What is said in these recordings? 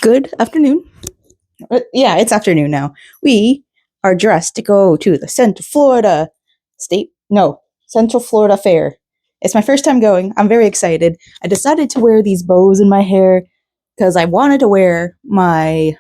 Good afternoon. Yeah, it's afternoon now. We are dressed to go to the Central Florida Fair. It's my first time going. I'm very excited. I decided to wear these bows in my hair because I wanted to wear my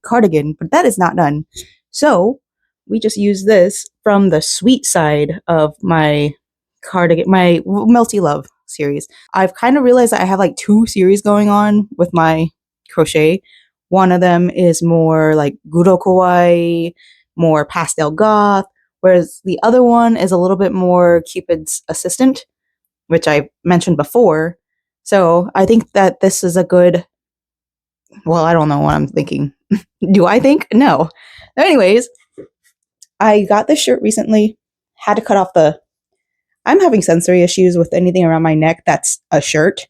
cardigan, but that is not done. So we just use this from the sweet side of my cardigan, my Melty Love series. I've kind of realized that I have like two series going on with my crochet. One of them is more like guro kawaii, more pastel goth, whereas the other one is a little bit more Cupid's assistant, which I mentioned before. So I think that this is a good, well, I don't know what I'm thinking. Do I think? No. Anyways, I got this shirt recently, had to cut off I'm having sensory issues with anything around my neck that's a shirt.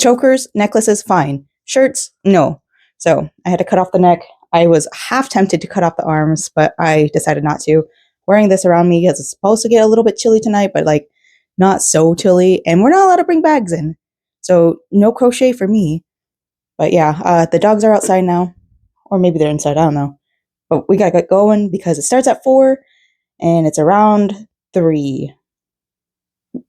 Chokers, necklaces, fine. Shirts, no. So I had to cut off the neck. I was half tempted to cut off the arms, but I decided not to. Wearing this around me because it's supposed to get a little bit chilly tonight, but like not so chilly. And we're not allowed to bring bags in. So no crochet for me. But yeah, the dogs are outside now. Or maybe they're inside, I don't know. But we gotta get going because it starts at 4 and it's around 3.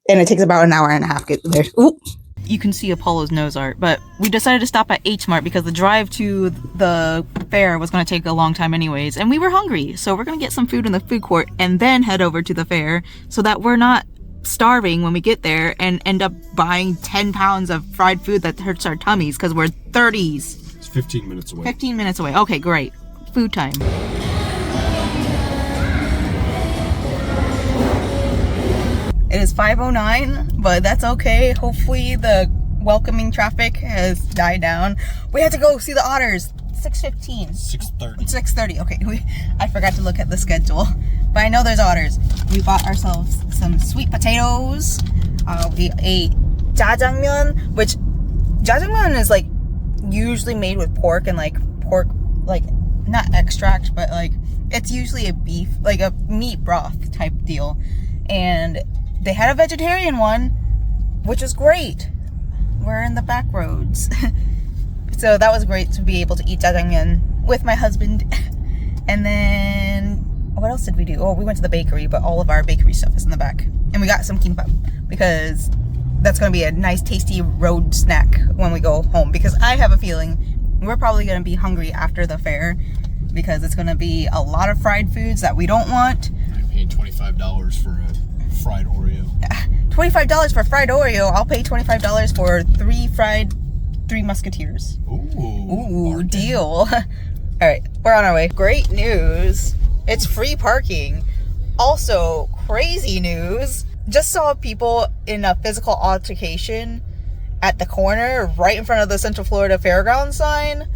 And it takes about an hour and a half to get there. Ooh. You can see Apollo's nose art, but we decided to stop at H Mart because the drive to the fair was going to take a long time anyways, and we were hungry, so we're going to get some food in the food court and then head over to the fair so that we're not starving when we get there and end up buying 10 pounds of fried food that hurts our tummies because we're 30s. It's 15 minutes away. 15 minutes away. Okay, great. Food time. It is 5:09, but that's okay. Hopefully the welcoming traffic has died down. We have to go see the otters. 6:15. 6:30. 6:30. Okay, I forgot to look at the schedule, but I know there's otters. We bought ourselves some sweet potatoes. We ate jjajangmyeon, which jjajangmyeon is like usually made with pork and like pork, like not extract, but like it's usually a beef, like a meat broth type deal. And they had a vegetarian one, which was great. We're in the back roads. So that was great to be able to eat jjajangmyeon with my husband. And then, what else did we do? Oh, we went to the bakery, but all of our bakery stuff is in the back. And we got some kimbap because that's going to be a nice, tasty road snack when we go home. Because I have a feeling we're probably going to be hungry after the fair because it's going to be a lot of fried foods that we don't want. I paid $25 for a fried Oreo. $25 for fried Oreo. I'll pay $25 for 3 Musketeers. Ooh, deal. All right, we're on our way. Great news. It's free parking. Also, crazy news. Just saw people in a physical altercation at the corner right in front of the Central Florida Fairgrounds sign.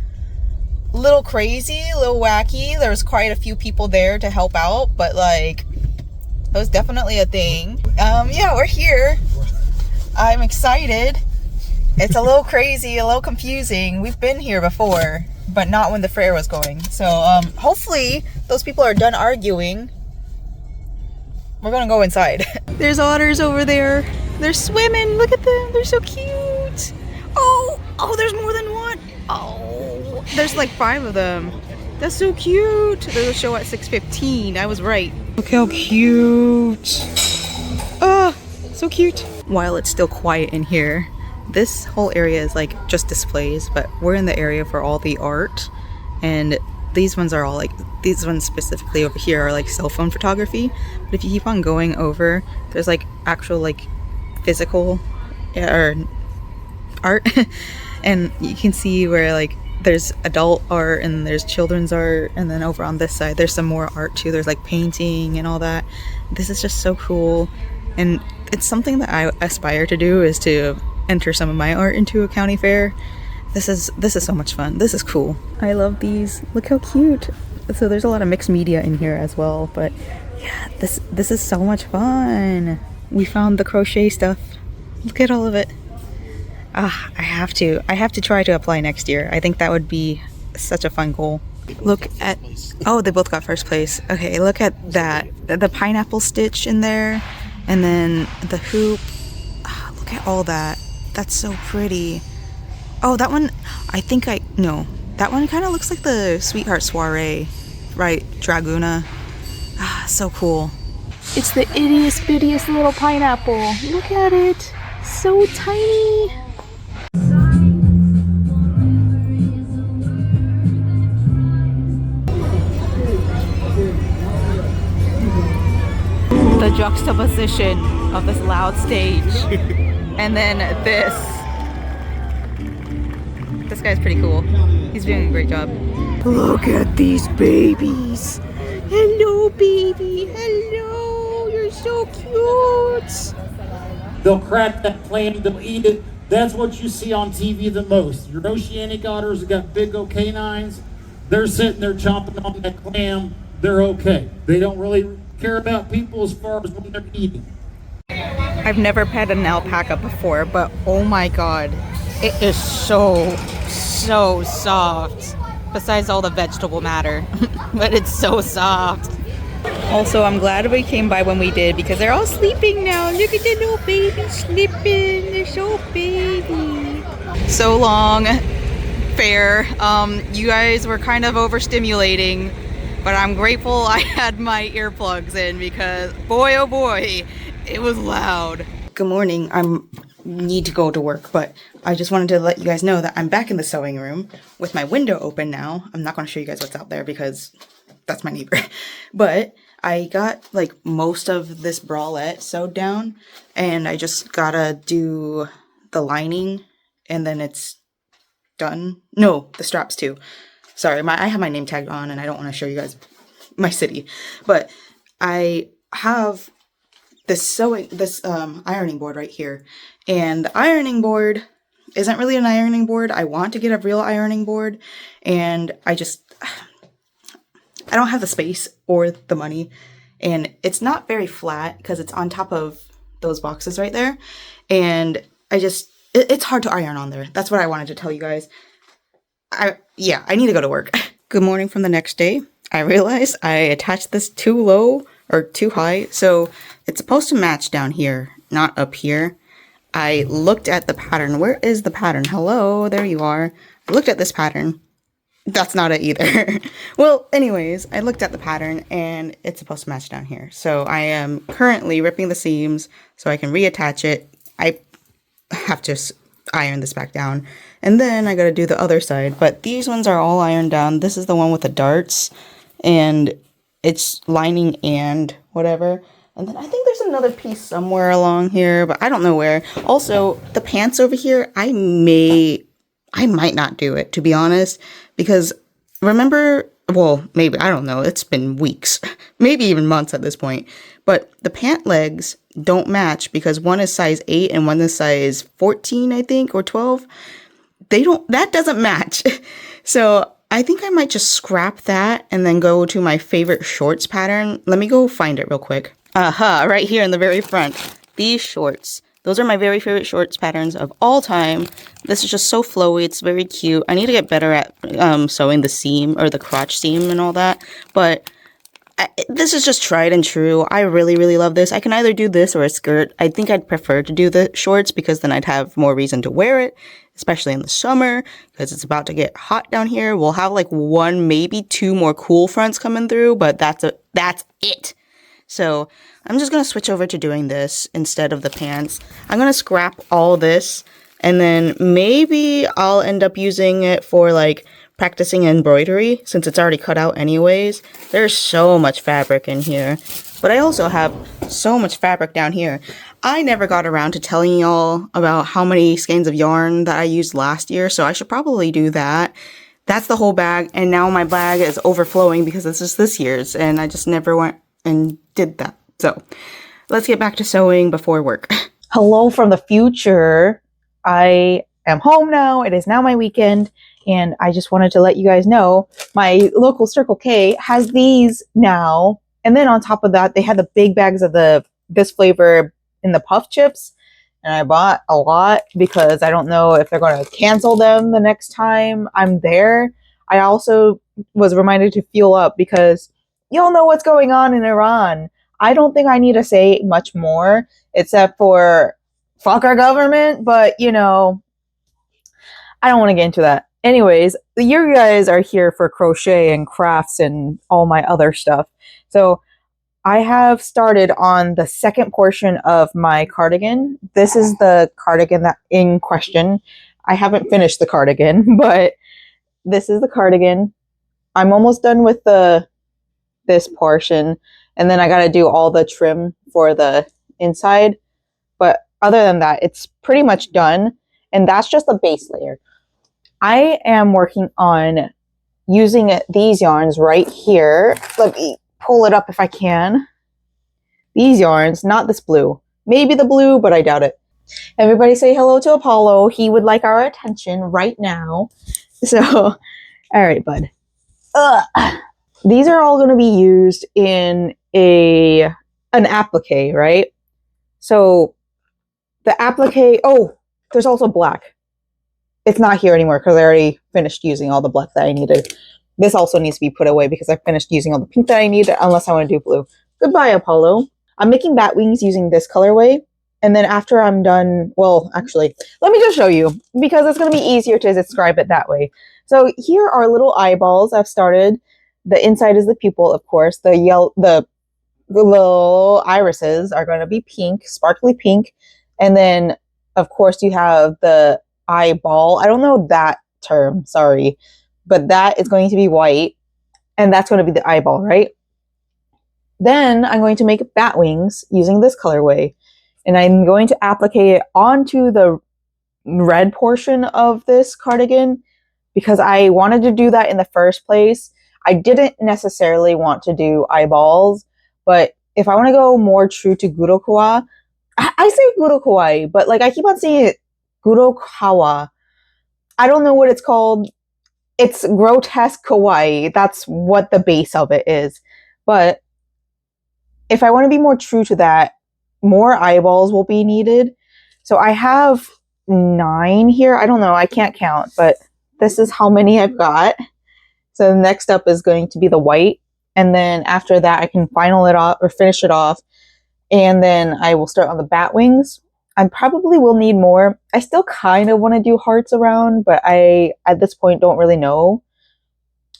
Little crazy, little wacky. There was quite a few people there to help out, but like that was definitely a thing. Yeah, we're here. I'm excited. It's a little crazy, a little confusing. We've been here before, but not when the fair was going. So hopefully those people are done arguing. We're gonna go inside. There's otters over there. They're swimming. Look at them. They're so cute. Oh, there's more than one. Oh, there's like 5 of them. That's so cute. There's a show at 6:15. I was right. Look how cute. Oh, so cute. While it's still quiet in here, this whole area is like just displays, but we're in the area for all the art. And these ones are all like, these ones specifically over here are like cell phone photography. But if you keep on going over, there's like actual like physical or art. And you can see where like there's adult art and there's children's art, and then over on this side there's some more art too. There's like painting and all that. This is just so cool, and it's something that I aspire to do, is to enter some of my art into a county fair. This is so much fun. This is cool. I love these. Look how cute. So there's a lot of mixed media in here as well, but yeah, this is so much fun. We found the crochet stuff. Look at all of it. I have to try to apply next year. I think that would be such a fun goal. Look at, oh, they both got first place. Okay, look at that. The pineapple stitch in there, and then the hoop. Look at all that. That's so pretty. Oh, that one, I think no. That one kind of looks like the Sweetheart Soiree, right? Draguna. Ah, so cool. It's the ittiest bittiest little pineapple. Look at it. So tiny. The juxtaposition of this loud stage and then this. This guy's pretty cool. He's doing a great job. Look at these babies. Hello, baby. Hello. You're so cute. They'll crack that clam, they'll eat it. That's what you see on TV the most. Your oceanic otters have got big old canines. They're sitting there chomping on that clam. They're okay. They don't really care about people as far as when they're eating. I've never pet an alpaca before, but oh my god. It is so soft. Besides all the vegetable matter. But it's so soft. Also, I'm glad we came by when we did because they're all sleeping now. Look at the little babies sleeping. They're so baby. So long, fair. You guys were kind of overstimulating, but I'm grateful I had my earplugs in because boy, oh boy, it was loud. Good morning. Need to go to work, but I just wanted to let you guys know that I'm back in the sewing room with my window open now. I'm not going to show you guys what's out there because that's my neighbor. But I got like most of this bralette sewed down and I just gotta do the lining and then it's done. No, the straps too. Sorry, I have my name tag on and I don't want to show you guys my city. But I have this ironing board right here. And the ironing board isn't really an ironing board. I want to get a real ironing board and I don't have the space or the money, and it's not very flat because it's on top of those boxes right there, and it's hard to iron on there. That's what I wanted to tell you guys. I need to go to work. Good morning from the next day. I realized I attached this too low or too high, so it's supposed to match down here, not up here. I looked at the pattern. Where is the pattern? Hello, there you are. I looked at this pattern. That's not it either. Well, anyways, I looked at the pattern and it's supposed to match down here. So I am currently ripping the seams so I can reattach it. I have to iron this back down. And then I gotta do the other side. But these ones are all ironed down. This is the one with the darts. And it's lining and whatever. And then I think there's another piece somewhere along here, but I don't know where. Also, the pants over here, I might not do it, to be honest, because remember, well, maybe, I don't know, it's been weeks, maybe even months at this point, but the pant legs don't match because one is size 8 and one is size 14, I think, or 12. That doesn't match. So I think I might just scrap that and then go to my favorite shorts pattern. Let me go find it real quick. Aha, right here in the very front. These shorts. Those are my very favorite shorts patterns of all time. This is just so flowy. It's very cute. I need to get better at sewing the seam or the crotch seam and all that. But this is just tried and true. I really, really love this. I can either do this or a skirt. I think I'd prefer to do the shorts because then I'd have more reason to wear it, especially in the summer because it's about to get hot down here. We'll have like 1, maybe 2 more cool fronts coming through, but that's it. So I'm just going to switch over to doing this instead of the pants. I'm going to scrap all this and then maybe I'll end up using it for like practicing embroidery since it's already cut out anyways. There's so much fabric in here, but I also have so much fabric down here. I never got around to telling y'all about how many skeins of yarn that I used last year, so I should probably do that. That's the whole bag, and now my bag is overflowing because this is this year's and I just never went and did that. So let's get back to sewing before work. Hello from the future. I am home now. It is now my weekend. And I just wanted to let you guys know my local Circle K has these now. And then on top of that, they had the big bags of this flavor in the puff chips. And I bought a lot because I don't know if they're going to cancel them the next time I'm there. I also was reminded to fuel up because y'all know what's going on in Iran. I don't think I need to say much more except for fuck our government. But, you know, I don't want to get into that. Anyways, you guys are here for crochet and crafts and all my other stuff. So I have started on the second portion of my cardigan. This is the cardigan that in question. I haven't finished the cardigan, but this is the cardigan. I'm almost done with this portion, and then I got to do all the trim for the inside. But other than that, it's pretty much done, and that's just the base layer. I am working on using these yarns right here. Let me pull it up if I can. These yarns, not this blue. Maybe the blue, but I doubt it. Everybody say hello to Apollo. He would like our attention right now. So, all right, bud. These are all going to be used in an applique, right? So the applique, oh, there's also black. It's not here anymore because I already finished using all the black that I needed. This also needs to be put away because I finished using all the pink that I need, unless I want to do blue. Goodbye, Apollo. I'm making bat wings using this colorway. And then after I'm done, well, actually, let me just show you because it's going to be easier to describe it that way. So here are little eyeballs I've started. The inside is the pupil, of course. The little irises are going to be pink, sparkly pink. And then, of course, you have the eyeball. I don't know that term, sorry. But that is going to be white. And that's going to be the eyeball, right? Then I'm going to make bat wings using this colorway. And I'm going to applique it onto the red portion of this cardigan because I wanted to do that in the first place. I didn't necessarily want to do eyeballs, but if I want to go more true to Gurokawa, I say Gurokawa, but like I keep on saying it Gurokawa. I don't know what it's called. It's grotesque kawaii. That's what the base of it is. But if I want to be more true to that, more eyeballs will be needed. So I have 9 here. I don't know. I can't count, but this is how many I've got. So next up is going to be the white. And then after that, I can final it off or finish it off. And then I will start on the bat wings. I probably will need more. I still kind of want to do hearts around, but I, at this point, don't really know.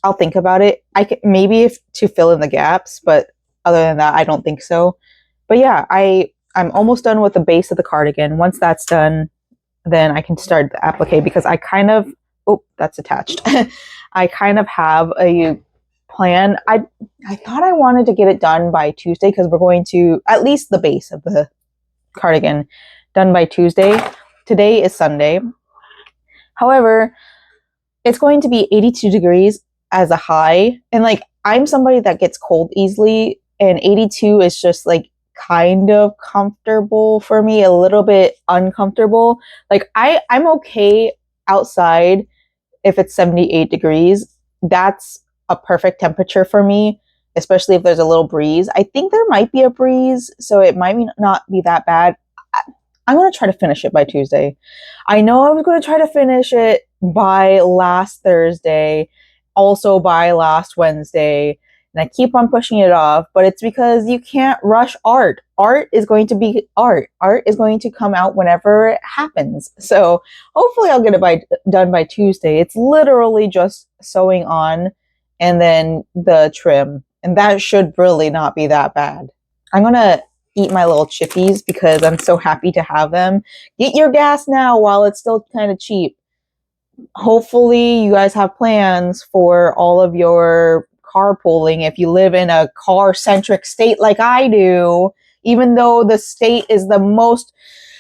I'll think about it. I can maybe if to fill in the gaps, but other than that, I don't think so. But yeah, I'm almost done with the base of the cardigan. Once that's done, then I can start the applique because I kind of, oh, that's attached. I kind of have a plan. I thought I wanted to get it done by Tuesday because we're going to, at least the base of the cardigan, done by Tuesday. Today is Sunday. However, it's going to be 82 degrees as a high. And like, I'm somebody that gets cold easily, and 82 is just like kind of comfortable for me, a little bit uncomfortable. Like I'm okay outside if it's 78 degrees. That's a perfect temperature for me, especially if there's a little breeze. I think there might be a breeze, so it might not be that bad. I'm going to try to finish it by Tuesday. I know I was going to try to finish it by last Thursday, also by last Wednesday, and I keep on pushing it off, but it's because you can't rush art. Art is going to be art. Art is going to come out whenever it happens. So hopefully I'll get it done by Tuesday. It's literally just sewing on and then the trim, and that should really not be that bad. I'm going to eat my little chippies because I'm so happy to have them. Get your gas now while it's still kind of cheap. Hopefully you guys have plans for all of your carpooling if you live in a car-centric state like I do, even though the state is the most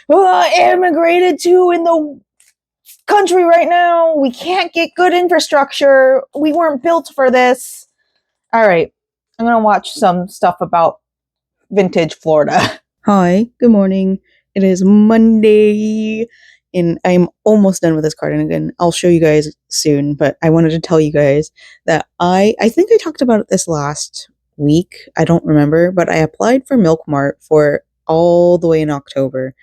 immigrated to in the country right now. We can't get good infrastructure. We weren't built for this. All right, I'm going to watch some stuff about vintage Florida. Hi, good morning. It is Monday, and I'm almost done with this cardigan. I'll show you guys soon, but I wanted to tell you guys that I think I talked about this last week. I don't remember, but I applied for Milk Mart for all the way in October,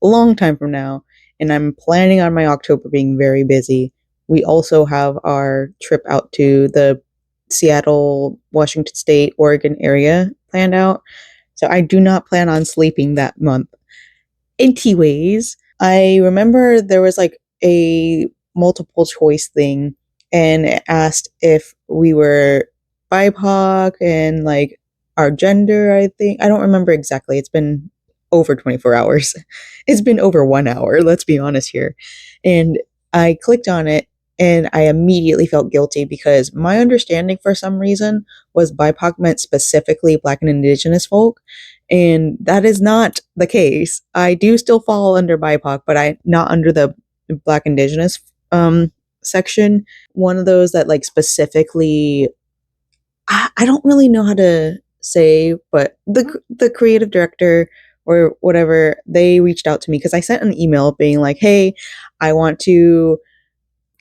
a long time from now, and I'm planning on my October being very busy. We also have our trip out to the Seattle, Washington State, Oregon area planned out. So I do not plan on sleeping that month. Anyways, I remember there was like a multiple choice thing, and it asked if we were BIPOC and like our gender, I think. I don't remember exactly. It's been over 24 hours. It's been over 1 hour, let's be honest here. And I clicked on it and I immediately felt guilty because my understanding for some reason was BIPOC meant specifically Black and Indigenous folk. And that is not the case. I do still fall under BIPOC, but I not under the Black Indigenous section. One of those that like specifically, I don't really know how to say, but the creative director or whatever, they reached out to me because I sent an email being like, hey, I want to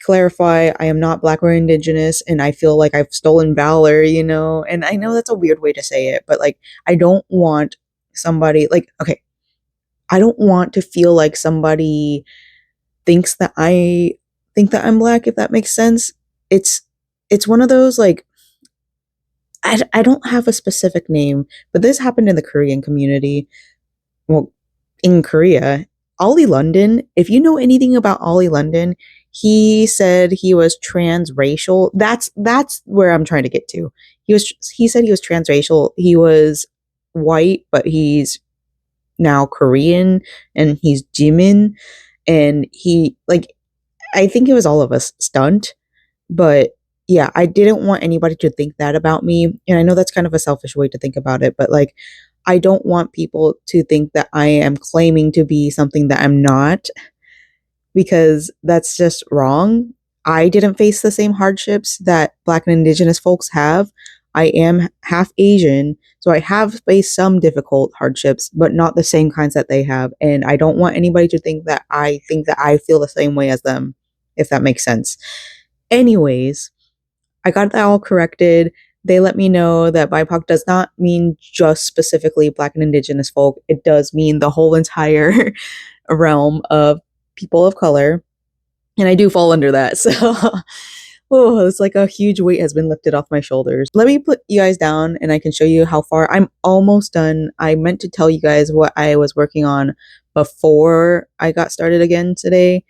clarify I am not Black or Indigenous and I feel like I've stolen valor, you know? And I know that's a weird way to say it, but like, I don't want somebody like, okay, I don't want to feel like somebody thinks that I think that I'm Black, if that makes sense. It's one of those like, I don't have a specific name, but this happened in the Korean community. Well, in Korea, Ollie London, if you know anything about Ollie London, he said he was transracial. That's where I'm trying to get to. He said he was transracial. He was white, but he's now Korean and he's Jimin, and he like, I think it was all of a stunt, but yeah, I didn't want anybody to think that about me. And I know that's kind of a selfish way to think about it, but like, I don't want people to think that I am claiming to be something that I'm not, because that's just wrong. I didn't face the same hardships that Black and Indigenous folks have. I am half Asian, so I have faced some difficult hardships, but not the same kinds that they have. And I don't want anybody to think that I feel the same way as them, if that makes sense. Anyways, I got that all corrected. They let me know that BIPOC does not mean just specifically Black and Indigenous folk. It does mean the whole entire realm of people of color. And I do fall under that. So, oh, it's like a huge weight has been lifted off my shoulders. Let me put you guys down and I can show you how far. I'm almost done. I meant to tell you guys what I was working on before I got started again today,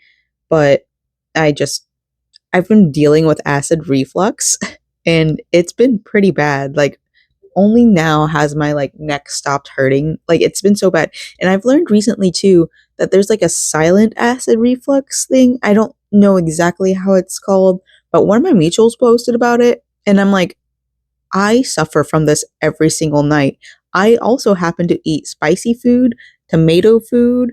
but I've been dealing with acid reflux and it's been pretty bad. Like, only now has my like neck stopped hurting. Like, it's been so bad. And I've learned recently too that there's like a silent acid reflux thing. I don't know exactly how it's called, but one of my mutuals posted about it and I'm like, I suffer from this every single night. I also happen to eat spicy food, tomato food,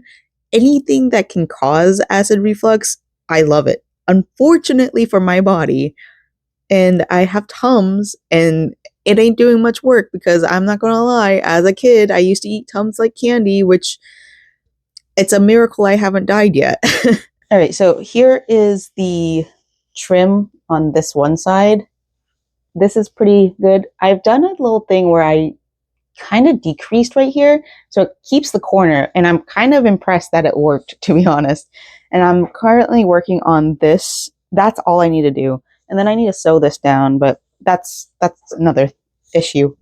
anything that can cause acid reflux. I love it. Unfortunately for my body, and I have Tums, and it ain't doing much work because I'm not gonna lie, as a kid, I used to eat Tums like candy, which it's a miracle I haven't died yet. All right, so here is the trim on this one side. This is pretty good. I've done a little thing where I kind of decreased right here, so it keeps the corner, and I'm kind of impressed that it worked, to be honest. And I'm currently working on this. That's all I need to do. And then I need to sew this down, but that's another issue,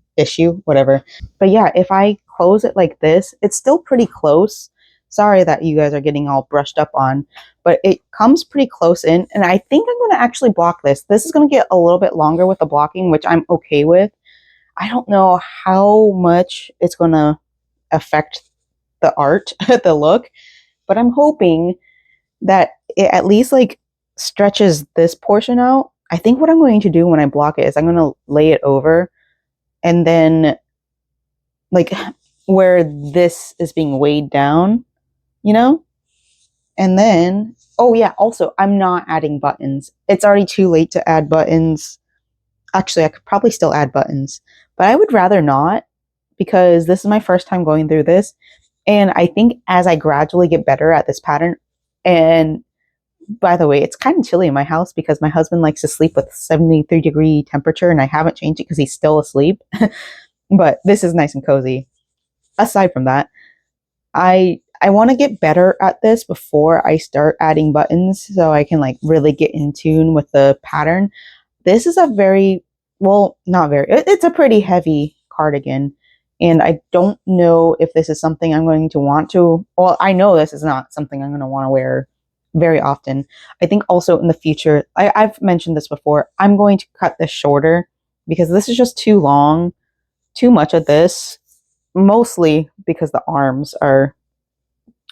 whatever. But yeah, if I close it like this, it's still pretty close. Sorry that you guys are getting all brushed up on, but it comes pretty close in. And I think I'm going to actually block this. This is going to get a little bit longer with the blocking, which I'm okay with. I don't know how much it's going to affect the art, the look, but I'm hoping that it at least like stretches this portion out. I think what I'm going to do when I block it is I'm going to lay it over, and then like where this is being weighed down, you know? And then, oh yeah, also I'm not adding buttons. It's already too late to add buttons. Actually, I could probably still add buttons, but I would rather not, because this is my first time going through this. And I think as I gradually get better at this pattern, and by the way, it's kind of chilly in my house because my husband likes to sleep with 73-degree temperature and I haven't changed it because he's still asleep. But this is nice and cozy. Aside from that, I want to get better at this before I start adding buttons so I can like really get in tune with the pattern. This is a very, well, not very, it's a pretty heavy cardigan. And I don't know if this is something I'm going to want to, well, I know this is not something I'm going to want to wear very often. I think also in the future, I've mentioned this before, I'm going to cut this shorter because this is just too long, too much of this, mostly because the arms are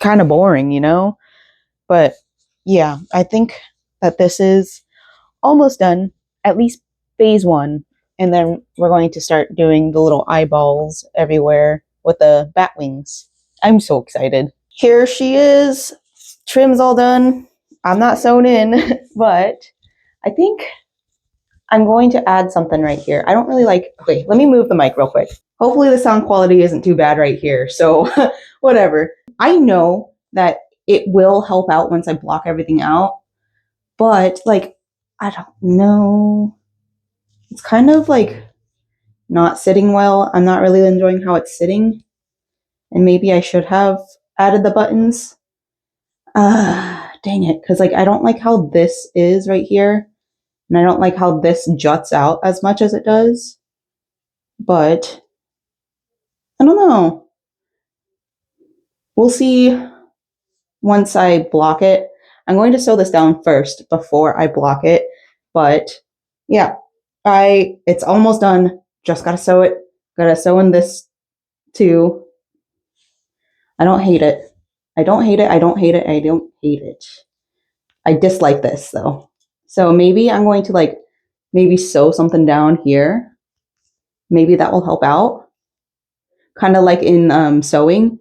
kind of boring, you know? But yeah, I think that this is almost done, at least phase one. And then we're going to start doing the little eyeballs everywhere with the bat wings. I'm so excited. Here she is. Trim's all done. I'm not sewn in, but I think I'm going to add something right here. I don't really like, wait, let me move the mic real quick. Hopefully the sound quality isn't too bad right here. So whatever. I know that it will help out once I block everything out, but like, I don't know. It's kind of like not sitting well. I'm not really enjoying how it's sitting. And maybe I should have added the buttons. Dang it. Because like, I don't like how this is right here. And I don't like how this juts out as much as it does. But I don't know. We'll see once I block it. I'm going to sew this down first before I block it. But yeah, it's almost done. Just gotta sew it. Gotta sew in this too. I don't hate it. I don't hate it. I don't hate it. I don't hate it. I dislike this though. So maybe I'm going to like maybe sew something down here. Maybe that will help out. Kind of like in sewing,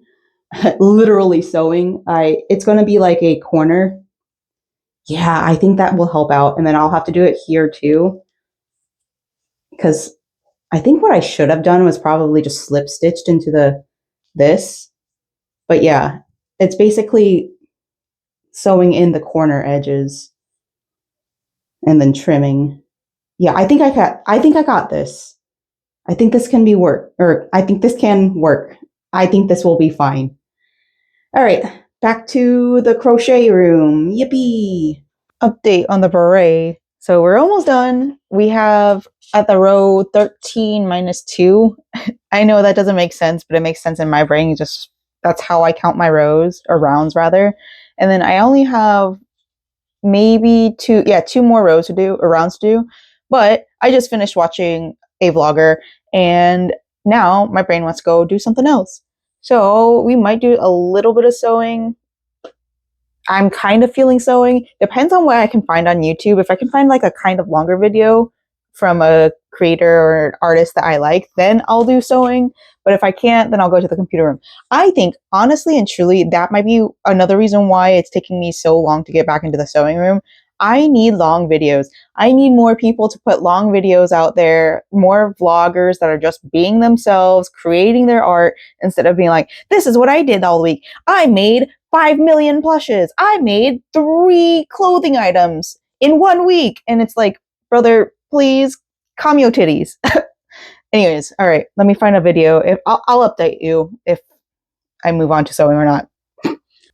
literally sewing. It's going to be like a corner. Yeah, I think that will help out. And then I'll have to do it here too. Because I think what I should have done was probably just slip stitched into this. But yeah, it's basically sewing in the corner edges and then trimming. Yeah, I think I got this. I think this can work. I think this will be fine. All right, back to the crochet room. Yippee! Update on the beret. So we're almost done. We have at the row 13 minus 2. I know that doesn't make sense, but it makes sense in my brain. That's how I count my rows, or rounds rather. And then I only have maybe 2 more rows to do, or rounds to do. But I just finished watching a vlogger, and now my brain wants to go do something else. So we might do a little bit of sewing. I'm kind of feeling sewing. Depends on what I can find on YouTube. If I can find like a kind of longer video from a creator or an artist that I like, then I'll do sewing. But if I can't, then I'll go to the computer room. I think, honestly and truly, that might be another reason why it's taking me so long to get back into the sewing room. I need long videos. I need more people to put long videos out there, more vloggers that are just being themselves, creating their art, instead of being like, this is what I did all week. I made 5 million plushes. I made 3 clothing items in 1 week. And it's like, brother, please, calm your titties. Anyways, all right, let me find a video. I'll update you if I move on to sewing or not.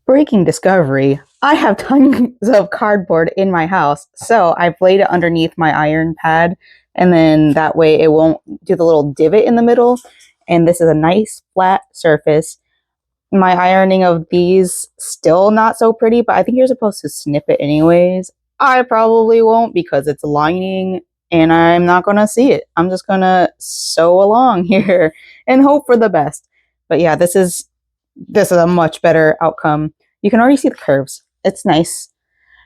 Breaking discovery. I have tons of cardboard in my house, so I've laid it underneath my iron pad, and then that way it won't do the little divot in the middle. And this is a nice flat surface. My ironing of these, still not so pretty, but I think you're supposed to snip it anyways. I probably won't because it's lining and I'm not going to see it. I'm just going to sew along here and hope for the best. But yeah, this is a much better outcome. You can already see the curves. It's nice.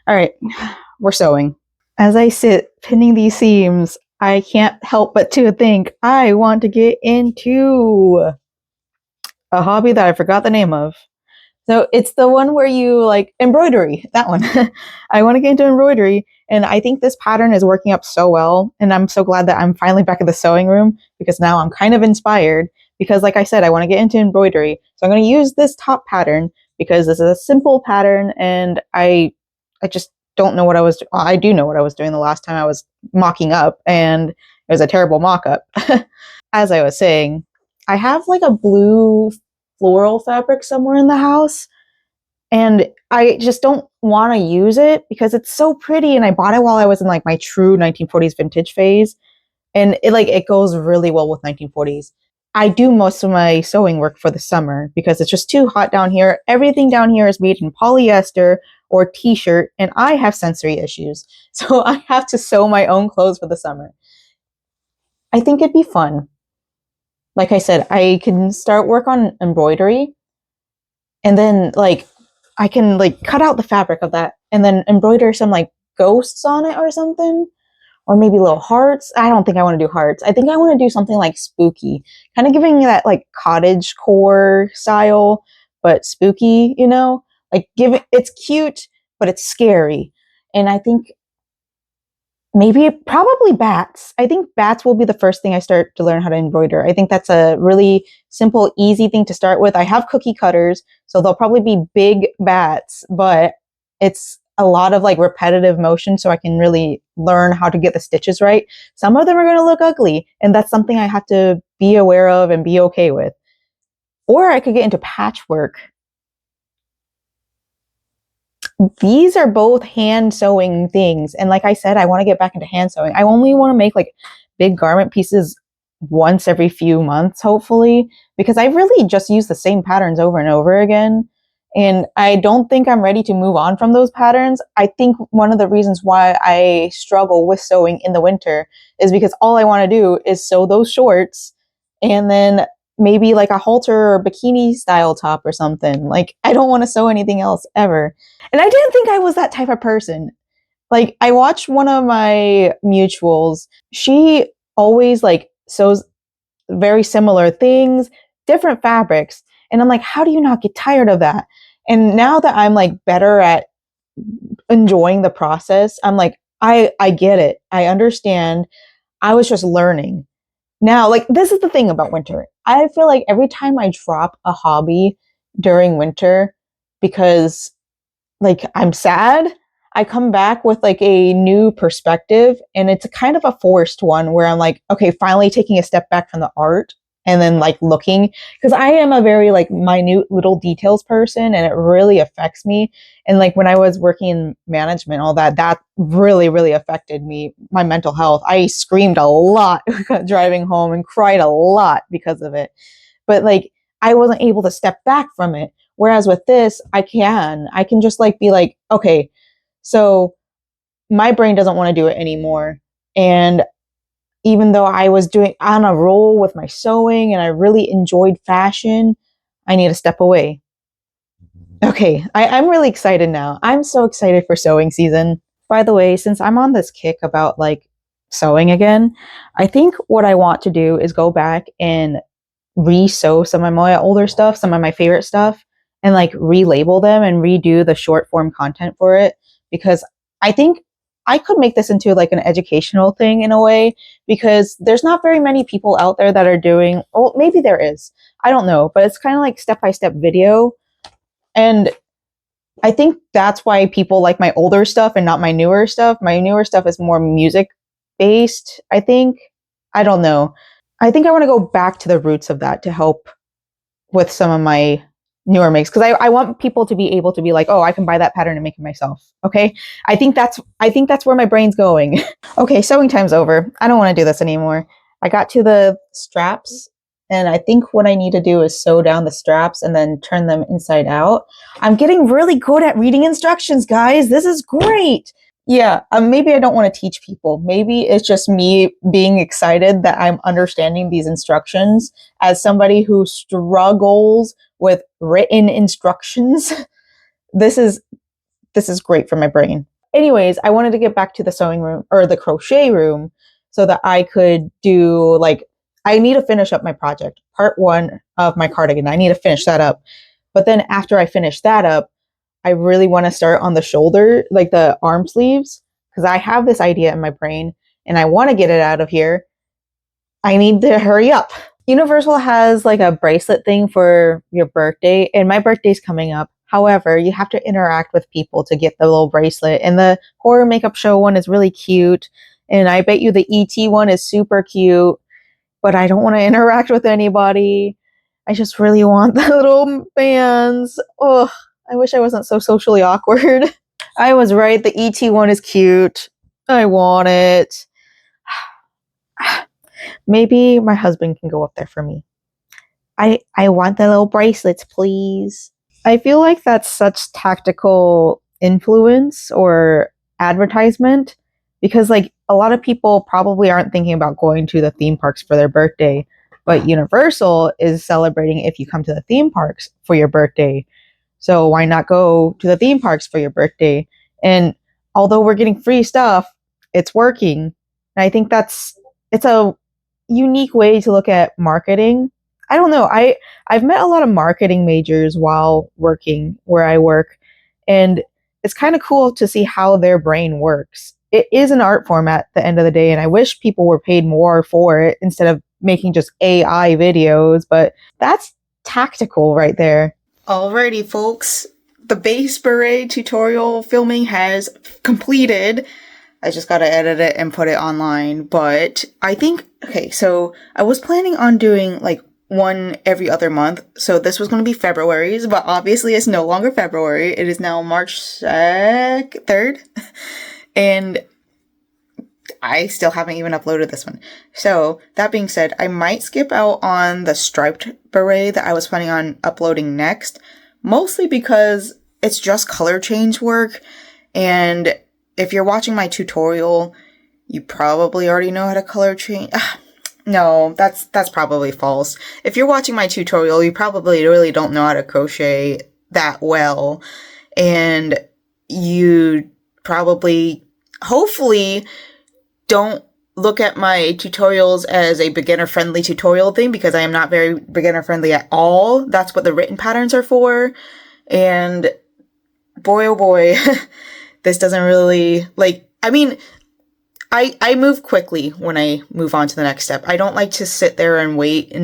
All right, we're sewing. As I sit pinning these seams, I can't help but to think I want to get into a hobby that I forgot the name of. So it's the one where you like embroidery, that one. I want to get into embroidery, and I think this pattern is working up so well, and I'm so glad that I'm finally back in the sewing room because now I'm kind of inspired because like I said, I want to get into embroidery. So I'm going to use this top pattern because this is a simple pattern, and I just don't know what I do know what I was doing the last time I was mocking up, and it was a terrible mock-up. As I was saying, I have like a blue floral fabric somewhere in the house, and I just don't want to use it because it's so pretty, and I bought it while I was in like my true 1940s vintage phase, and it goes really well with 1940s. I do most of my sewing work for the summer because it's just too hot down here. Everything down here is made in polyester or t-shirt, and I have sensory issues. So I have to sew my own clothes for the summer. I think it'd be fun. Like I said, I can start work on embroidery, and then like I can like cut out the fabric of that and then embroider some like ghosts on it or something. Or maybe little hearts. I don't think I want to do hearts. I think I want to do something like spooky, kind of giving that like cottage core style, but spooky, you know, like it's cute, but it's scary. And I think probably bats. I think bats will be the first thing I start to learn how to embroider. I think that's a really simple, easy thing to start with. I have cookie cutters, so they'll probably be big bats, but it's a lot of like repetitive motion, so I can really learn how to get the stitches right. Some of them are going to look ugly, and that's something I have to be aware of and be okay with. Or I could get into patchwork. These are both hand sewing things. And like I said, I want to get back into hand sewing. I only want to make like big garment pieces once every few months, hopefully, because I really just use the same patterns over and over again. And I don't think I'm ready to move on from those patterns. I think one of the reasons why I struggle with sewing in the winter is because all I want to do is sew those shorts and then maybe like a halter or bikini style top or something. Like, I don't want to sew anything else ever. And I didn't think I was that type of person. Like, I watched one of my mutuals. She always like sews very similar things, different fabrics. And I'm like, how do you not get tired of that? And now that I'm like better at enjoying the process, I'm like, I get it. I understand. I was just learning. Now, like, this is the thing about winter. I feel like every time I drop a hobby during winter because like I'm sad, I come back with like a new perspective, and it's a kind of a forced one where I'm like, okay, finally taking a step back from the art and then like looking, because I am a very like minute little details person, and it really affects me. And like when I was working in management, all that really, really affected me, my mental health. I screamed a lot driving home and cried a lot because of it. But like I wasn't able to step back from it. Whereas with this, I can just like be like, okay, so my brain doesn't want to do it anymore. And even though I was doing on a roll with my sewing and I really enjoyed fashion, I need to step away. Okay, I'm really excited now. I'm so excited for sewing season. By the way, since I'm on this kick about like sewing again, I think what I want to do is go back and re-sew some of my older stuff, some of my favorite stuff, and like relabel them and redo the short form content for it, because I think I could make this into like an educational thing in a way, because there's not very many people out there that are doing, oh, maybe there is, I don't know, but it's kind of like step-by-step video. And I think that's why people like my older stuff and not my newer stuff. My newer stuff is more music based, I think. I don't know. I think I want to go back to the roots of that to help with some of my newer makes, because I want people to be able to be like, oh, I can buy that pattern and make it myself. Okay. I think that's where my brain's going. Okay, sewing time's over. I don't want to do this anymore. I got to the straps, and I think what I need to do is sew down the straps and then turn them inside out. I'm getting really good at reading instructions, guys. This is great. Yeah, maybe I don't want to teach people. Maybe it's just me being excited that I'm understanding these instructions as somebody who struggles with written instructions. This is great for my brain. Anyways, I wanted to get back to the sewing room or the crochet room so that I could do like, I need to finish up my project, part 1 of my cardigan. I need to finish that up. But then after I finish that up, I really want to start on the shoulder, like the arm sleeves, because I have this idea in my brain and I want to get it out of here. I need to hurry up. Universal has like a bracelet thing for your birthday, and my birthday's coming up. However, you have to interact with people to get the little bracelet, and the horror makeup show one is really cute, and I bet you the ET one is super cute, but I don't want to interact with anybody. I just really want the little bands. Oh, I wish I wasn't so socially awkward. I was right. The ET one is cute. I want it. Maybe my husband can go up there for me. I want the little bracelets, please. I feel like that's such tactical influence or advertisement, because like a lot of people probably aren't thinking about going to the theme parks for their birthday, but Universal is celebrating if you come to the theme parks for your birthday. So why not go to the theme parks for your birthday? And although we're getting free stuff, it's working. And I think it's a unique way to look at marketing. I don't know. I've met a lot of marketing majors while working where I work, and it's kind of cool to see how their brain works. It is an art form at the end of the day, and I wish people were paid more for it instead of making just AI videos, but that's tactical right there. Alrighty, folks. The base beret tutorial filming has completed. I just gotta edit it and put it online, but I think, okay, so I was planning on doing like one every other month, so this was going to be February's, but obviously it's no longer February. It is now March 3rd, and I still haven't even uploaded this one. So, that being said, I might skip out on the striped beret that I was planning on uploading next, mostly because it's just color change work, and if you're watching my tutorial, you probably already know how to color change. No, that's probably false. If you're watching my tutorial, you probably really don't know how to crochet that well, and you probably, hopefully, don't look at my tutorials as a beginner-friendly tutorial thing, because I am not very beginner-friendly at all. That's what the written patterns are for, and boy oh boy, this doesn't really, like, I mean, I move quickly when I move on to the next step. I don't like to sit there and wait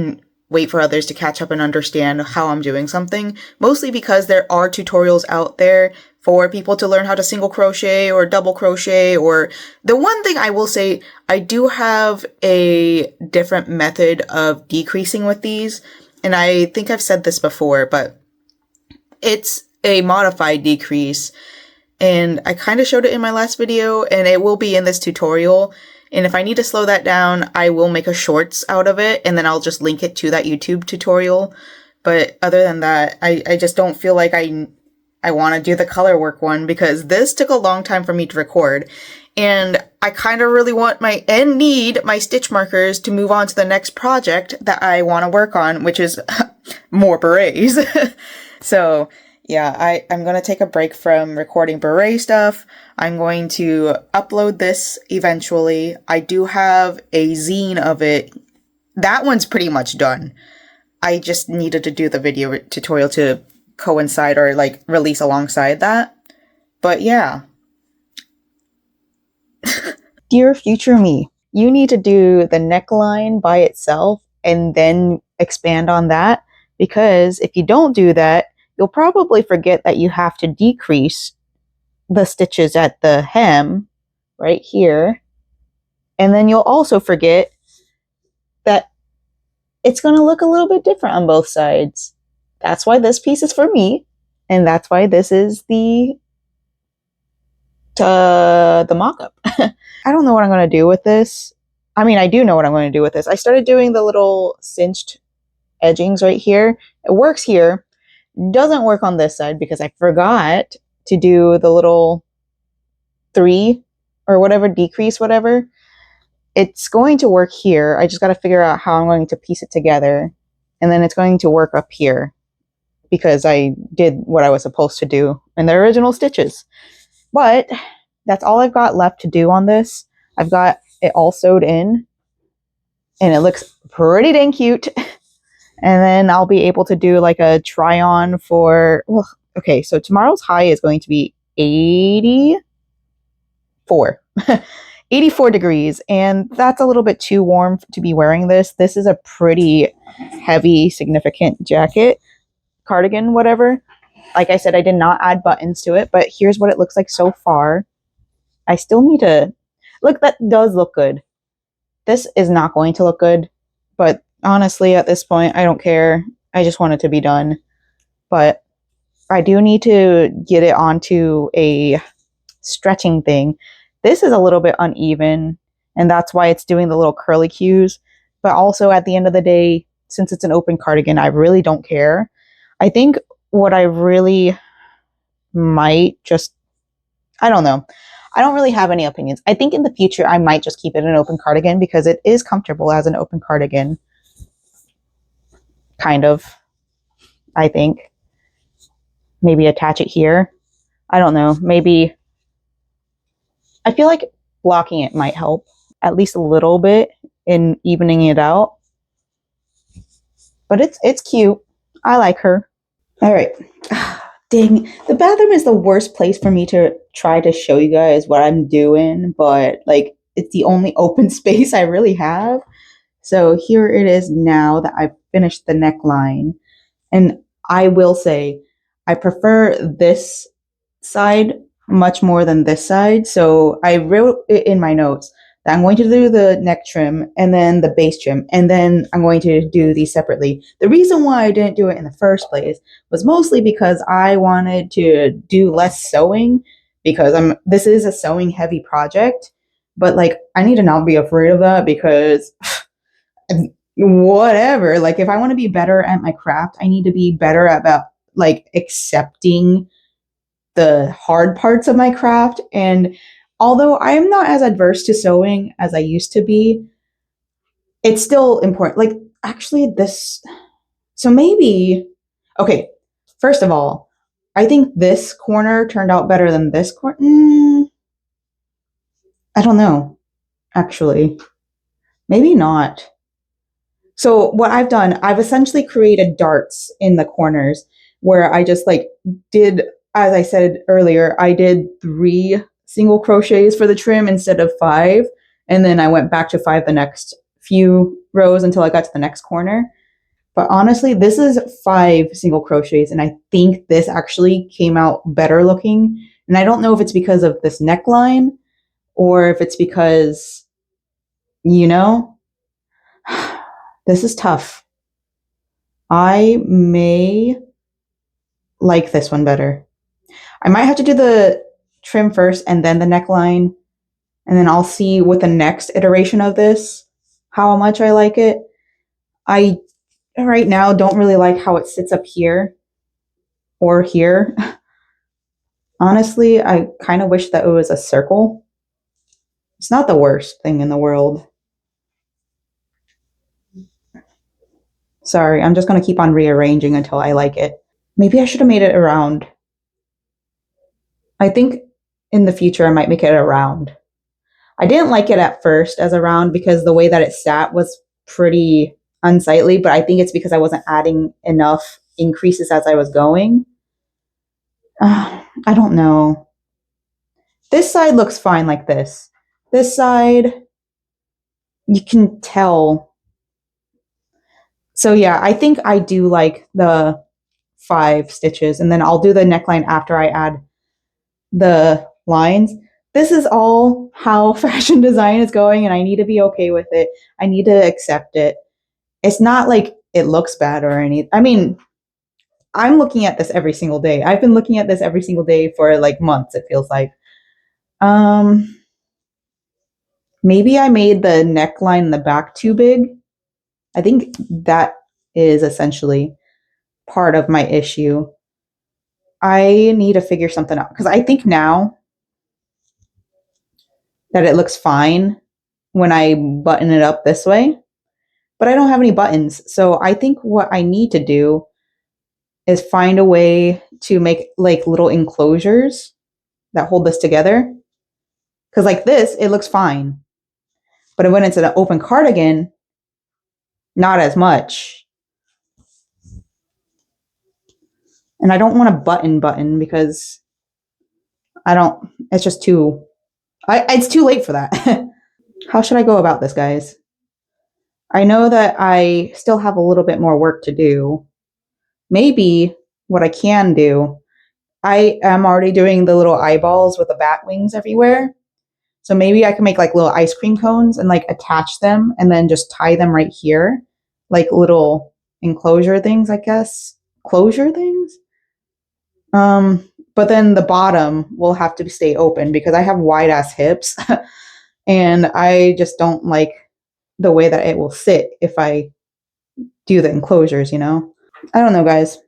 for others to catch up and understand how I'm doing something, mostly because there are tutorials out there for people to learn how to single crochet or double crochet. Or the one thing I will say, I do have a different method of decreasing with these, and I think I've said this before, but it's a modified decrease. And I kind of showed it in my last video, and it will be in this tutorial. And if I need to slow that down, I will make a shorts out of it, and then I'll just link it to that YouTube tutorial. But other than that, I just don't feel like I want to do the color work one, because this took a long time for me to record. And I kind of really want need my stitch markers to move on to the next project that I want to work on, which is more berets. So yeah, I'm going to take a break from recording beret stuff. I'm going to upload this eventually. I do have a zine of it. That one's pretty much done. I just needed to do the video tutorial to coincide or like release alongside that. But yeah. Dear future me, you need to do the neckline by itself and then expand on that, because if you don't do that, you'll probably forget that you have to decrease the stitches at the hem right here. And then you'll also forget that it's going to look a little bit different on both sides. That's why this piece is for me. And that's why this is the mock-up. I don't know what I'm going to do with this. I mean, I do know what I'm going to do with this. I started doing the little cinched edgings right here. It works here. Doesn't work on this side because I forgot to do the little 3 or whatever, decrease whatever. It's going to work here. I just got to figure out how I'm going to piece it together. And then it's going to work up here because I did what I was supposed to do in the original stitches. But that's all I've got left to do on this. I've got it all sewed in and it looks pretty dang cute. And then I'll be able to do like a try on for, well, okay, so tomorrow's high is going to be 84. 84 degrees, and that's a little bit too warm to be wearing this. This is a pretty heavy, significant jacket, cardigan, whatever. Like I said, I did not add buttons to it, but here's what it looks like so far. I still need to, look, that does look good. This is not going to look good, but honestly, at this point, I don't care. I just want it to be done. But I do need to get it onto a stretching thing. This is a little bit uneven, and that's why it's doing the little curly cues. But also, at the end of the day, since it's an open cardigan, I really don't care. I think what I really might just I don't know. I don't really have any opinions. I think in the future I might just keep it an open cardigan because it is comfortable as an open cardigan. Kind of, I think. Maybe attach it here. I don't know. Maybe I feel like blocking it might help at least a little bit in evening it out. But it's cute. I like her. All right. Dang, the bathroom is the worst place for me to try to show you guys what I'm doing, but like it's the only open space I really have. So here it is now that I've finished the neckline. And I will say I prefer this side much more than this side. So I wrote it in my notes that I'm going to do the neck trim and then the base trim, and then I'm going to do these separately. The reason why I didn't do it in the first place was mostly because I wanted to do less sewing because this is a sewing heavy project, but like I need to not be afraid of that because whatever, like if I want to be better at my craft, I need to be better about like accepting the hard parts of my craft. And although I'm not as adverse to sewing as I used to be, it's still important. Like actually so maybe, okay, first of all, I think this corner turned out better than this corner. I don't know, actually. Maybe not. So what I've done, I've essentially created darts in the corners where I just like did, as I said earlier, I did 3 single crochets for the trim instead of 5. And then I went back to 5 the next few rows until I got to the next corner. But honestly, this is 5 single crochets. And I think this actually came out better looking. And I don't know if it's because of this neckline or if it's because, you know, this is tough. I may like this one better. I might have to do the trim first and then the neckline. And then I'll see with the next iteration of this how much I like it. I right now don't really like how it sits up here or here. Honestly, I kind of wish that it was a circle. It's not the worst thing in the world. Sorry, I'm just going to keep on rearranging until I like it. Maybe I should have made it a round. I think in the future I might make it a round. I didn't like it at first as a round because the way that it sat was pretty unsightly, but I think it's because I wasn't adding enough increases as I was going. I don't know. This side looks fine like this. This side, you can tell. So yeah, I think I do like the 5 stitches, and then I'll do the neckline after I add the lines. This is all how fashion design is going, and I need to be okay with it. I need to accept it. It's not like it looks bad or anything. I mean, I'm looking at this every single day. I've been looking at this every single day for like months, it feels like. Maybe I made the neckline in the back too big. I think that is essentially part of my issue. I need to figure something out because I think now that it looks fine when I button it up this way, but I don't have any buttons. So I think what I need to do is find a way to make like little enclosures that hold this together. Because like this, it looks fine. But when it's an open cardigan, not as much. And I don't want a button because it's just it's too late for that. How should I go about this, guys? I know that I still have a little bit more work to do. Maybe what I can do, I am already doing the little eyeballs with the bat wings everywhere. So maybe I can make like little ice cream cones and like attach them and then just tie them right here. Like little enclosure things, I guess. Closure things? But then the bottom will have to stay open because I have wide ass hips and I just don't like the way that it will sit if I do the enclosures, I don't know, guys.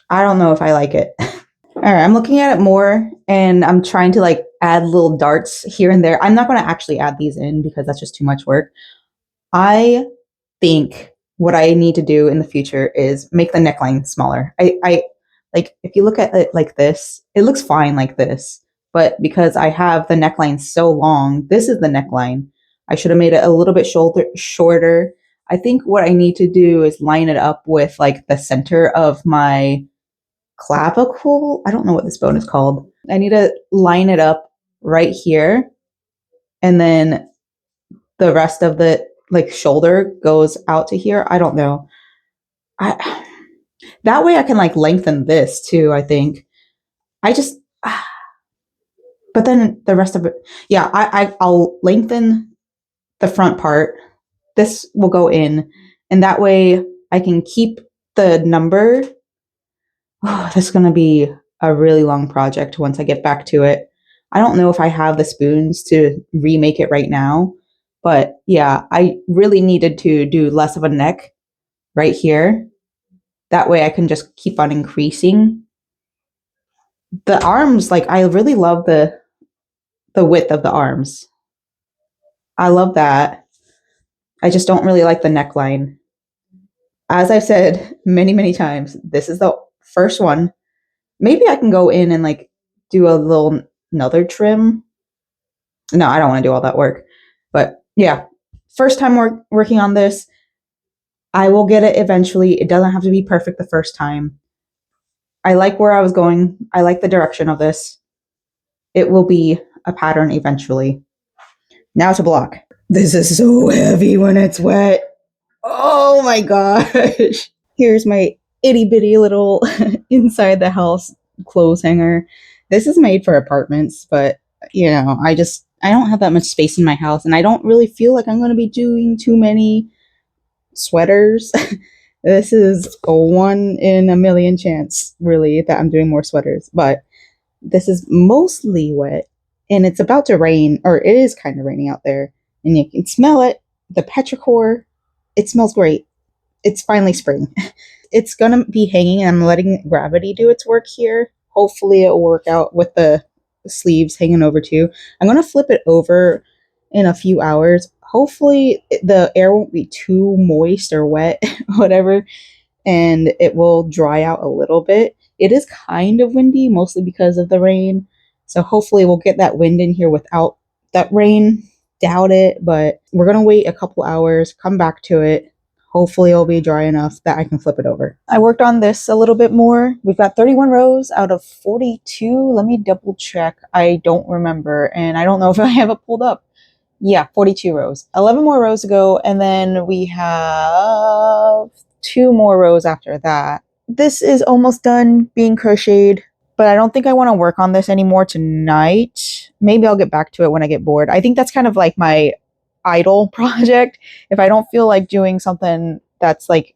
I don't know if I like it. All right, I'm looking at it more and I'm trying to like add little darts here and there. I'm not going to actually add these in because that's just too much work. I think what I need to do in the future is make the neckline smaller. I like if you look at it like this, it looks fine like this, but because I have the neckline so long, this is the neckline. I should have made it a little bit shorter. I think what I need to do is line it up with like the center of my clavicle. I don't know what this bone is called. I need to line it up right here, and then the rest of the like shoulder goes out to here. I don't know. I that way I can like lengthen this too, I think. I just but then the rest of it, yeah, I'll lengthen the front part. This will go in, and that way I can keep the number. Oh, this is going to be a really long project once I get back to it. I don't know if I have the spoons to remake it right now, but yeah, I really needed to do less of a neck right here. That way I can just keep on increasing. The arms, like I really love the width of the arms. I love that. I just don't really like the neckline. As I've said many, many times, this is the first one. Maybe I can go in and like do a little another trim. No, I don't want to do all that work. But yeah, first time working on this. I will get it eventually. It doesn't have to be perfect the first time. I like where I was going. I like the direction of this. It will be a pattern eventually. Now to block. This is so heavy when it's wet. Oh my gosh. Here's my itty bitty little inside the house clothes hanger. This is made for apartments, but you know, I don't have that much space in my house, and I don't really feel like I'm going to be doing too many sweaters. This is a 1 in a million chance, really, that I'm doing more sweaters. But this is mostly wet, and it's about to rain, or it is kind of raining out there, and you can smell it. The petrichor, it smells great. It's finally spring. It's going to be hanging, and I'm letting gravity do its work here. Hopefully it will work out with the sleeves hanging over too. I'm going to flip it over in a few hours. Hopefully the air won't be too moist or wet, whatever, and it will dry out a little bit. It is kind of windy, mostly because of the rain. So hopefully we'll get that wind in here without that rain. Doubt it, but we're going to wait a couple hours, come back to it. Hopefully it'll be dry enough that I can flip it over. I worked on this a little bit more. We've got 31 rows out of 42. Let me double check. I don't remember, and I don't know if I have it pulled up. Yeah, 42 rows. 11 more rows to go, and then we have 2 more rows after that. This is almost done being crocheted, but I don't think I want to work on this anymore tonight. Maybe I'll get back to it when I get bored. I think that's kind of like my idle project. If I don't feel like doing something that's like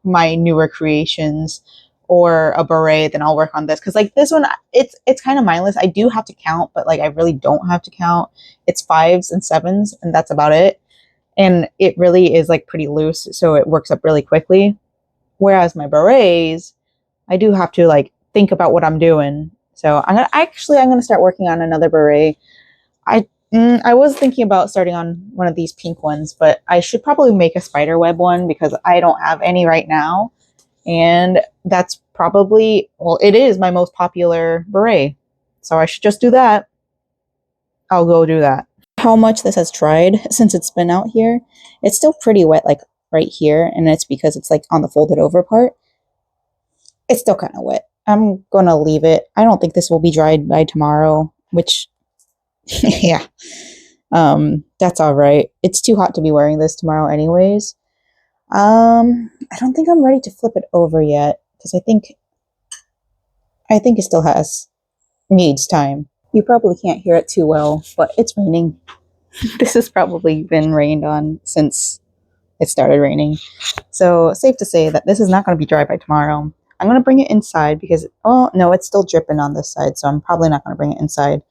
my newer creations or a beret, then I'll work on this, because like this one, it's kind of mindless. I do have to count, but like I really don't have to count. It's 5s and 7s, and that's about it, and it really is like pretty loose, so it works up really quickly. Whereas my berets, I do have to like think about what I'm doing. So I'm gonna start working on another beret. I was thinking about starting on one of these pink ones, but I should probably make a spider web one because I don't have any right now. And that's probably, well, it is my most popular beret. So I should just do that. I'll go do that. How much this has dried since it's been out here. It's still pretty wet, like right here. And it's because it's like on the folded over part. It's still kind of wet. I'm going to leave it. I don't think this will be dried by tomorrow, which... yeah, that's all right. It's too hot to be wearing this tomorrow anyways. I don't think I'm ready to flip it over yet, because I think it still needs time. You probably can't hear it too well, but it's raining. This has probably been rained on since it started raining. So safe to say that this is not going to be dry by tomorrow. I'm going to bring it inside because, oh no, it's still dripping on this side, so I'm probably not going to bring it inside.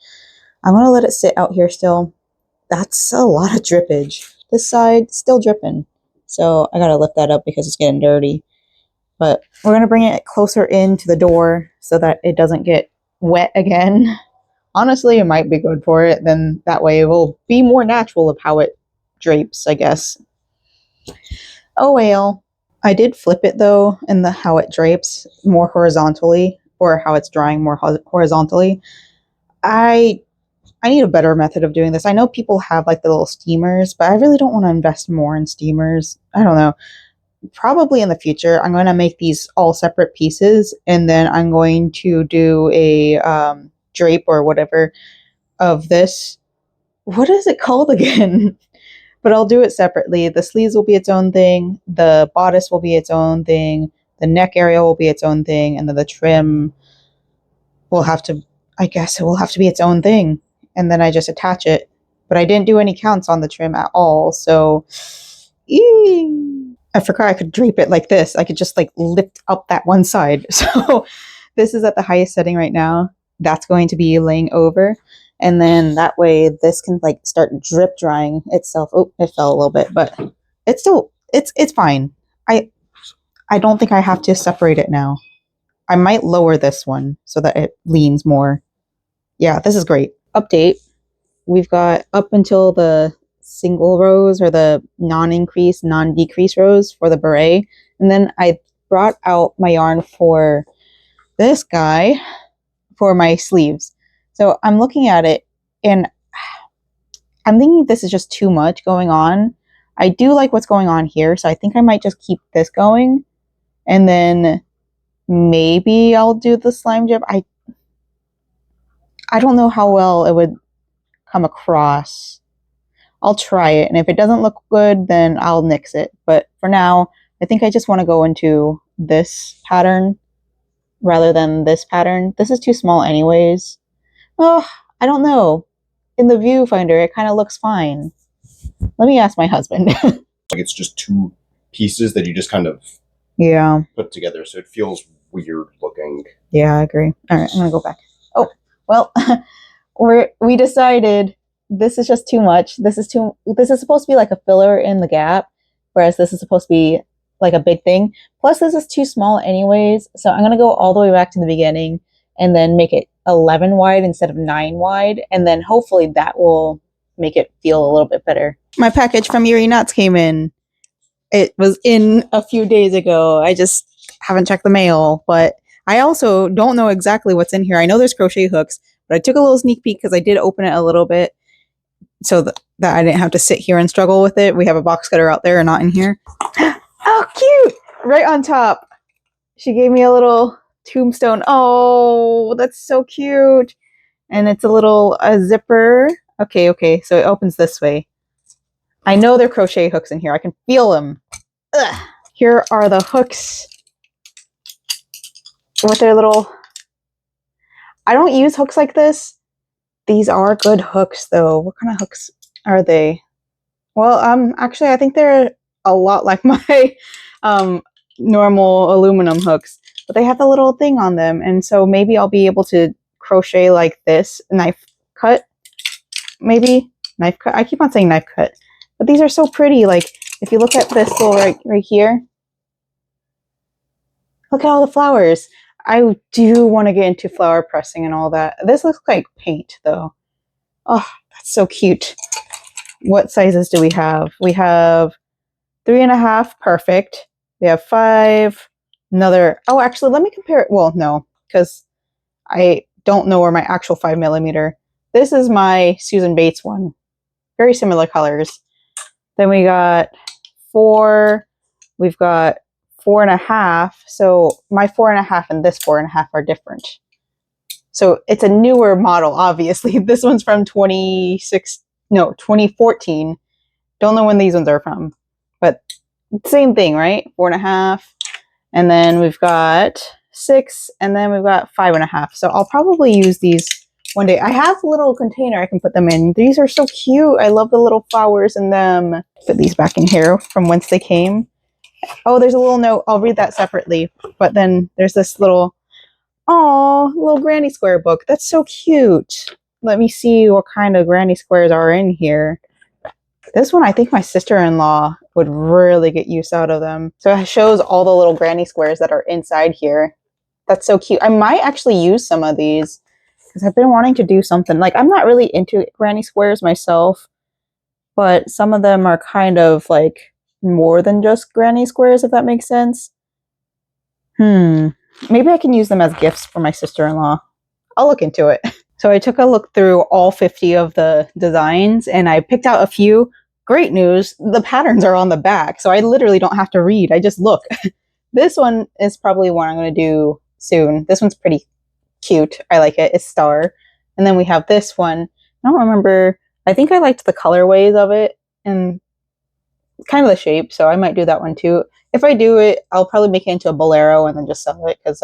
I'm going to let it sit out here still. That's a lot of drippage. This side, still dripping. So I got to lift that up because it's getting dirty. But we're going to bring it closer into the door so that it doesn't get wet again. Honestly, it might be good for it. Then that way it will be more natural of how it drapes, I guess. Oh well. I did flip it though in the how it drapes more horizontally, or how it's drying more horizontally. I need a better method of doing this. I know people have like the little steamers, but I really don't want to invest more in steamers. I don't know. Probably in the future, I'm going to make these all separate pieces, and then I'm going to do a drape or whatever of this. What is it called again? But I'll do it separately. The sleeves will be its own thing. The bodice will be its own thing. The neck area will be its own thing. And then the trim will have to, I guess it will have to be its own thing. And then I just attach it. But I didn't do any counts on the trim at all. So, I forgot I could drape it like this. I could just like lift up that one side. So this is at the highest setting right now. That's going to be laying over. And then that way this can like start drip drying itself. Oh, it fell a little bit, but it's still, it's fine. I don't think I have to separate it now. I might lower this one so that it leans more. Yeah, this is great. Update. We've got up until the single rows or the non-increase, non-decrease rows for the beret. And then I brought out my yarn for this guy for my sleeves. So I'm looking at it and I'm thinking this is just too much going on. I do like what's going on here, so I think I might just keep this going. And then maybe I'll do the slime jib. I don't know how well it would come across. I'll try it, and if it doesn't look good, then I'll nix it. But for now, I think I just want to go into this pattern rather than this pattern. This is too small anyways. Oh, I don't know. In the viewfinder, it kind of looks fine. Let me ask my husband. Like it's just two pieces that you just kind of put together, so it feels weird looking. Yeah, I agree. All right, I'm gonna go back. Oh, well, we decided this is just too much. This is supposed to be like a filler in the gap, whereas this is supposed to be like a big thing. Plus, this is too small anyways, so I'm gonna go all the way back to the beginning and then make it 11 wide instead of 9 wide, and then hopefully that will make it feel a little bit better. My package from Yuri Nuts came in. It was in a few days ago. I just haven't checked the mail, but I also don't know exactly what's in here. I know there's crochet hooks, but I took a little sneak peek because I did open it a little bit so that I didn't have to sit here and struggle with it. We have a box cutter out there and not in here. Oh, cute! Right on top. She gave me a little tombstone. Oh, that's so cute. And it's a little zipper. Okay, so it opens this way. I know there are crochet hooks in here. I can feel them. Ugh. Here are the hooks with their little... I don't use hooks like this. These are good hooks, though. What kind of hooks are they? Well, actually, I think they're a lot like my normal aluminum hooks, but they have the little thing on them, and so maybe I'll be able to crochet like this, knife cut, maybe knife cut. I keep on saying knife cut, but these are so pretty. Like if you look at this little right here, look at all the flowers. I do want to get into flower pressing and all that. This looks like paint though. Oh, that's so cute. What sizes do we have? We have 3.5, perfect. We have 5, another, oh, actually, let me compare it. Well, no, because I don't know where my actual 5mm. This is my Susan Bates one. Very similar colors. Then we got 4, we've got 4.5. So my 4.5 and this 4.5 are different. So it's a newer model, obviously. This one's from 2014. Don't know when these ones are from, but same thing, right? 4.5. And then we've got 6, and then we've got 5.5. So I'll probably use these one day. I have a little container I can put them in. These are so cute. I love the little flowers in them. Put these back in here from whence they came. Oh, there's a little note. I'll read that separately. But then there's this little, oh, little granny square book. That's so cute. Let me see what kind of granny squares are in here. This one, I think my sister-in-law would really get use out of them. So it shows all the little granny squares that are inside here. That's so cute. I might actually use some of these. because I've been wanting to do something. Like, I'm not really into granny squares myself, but some of them are kind of like more than just granny squares, if that makes sense. Maybe I can use them as gifts for my sister-in-law. I'll look into it. So I took a look through all 50 of the designs and I picked out a few. Great news, the patterns are on the back, so I literally don't have to read. I just look. This one is probably one I'm going to do soon. This one's pretty cute. I like it. It's star. And then we have this one. I don't remember. I think I liked the colorways of it and kind of the shape, so I might do that one too. If I do it, I'll probably make it into a bolero and then just sell it because,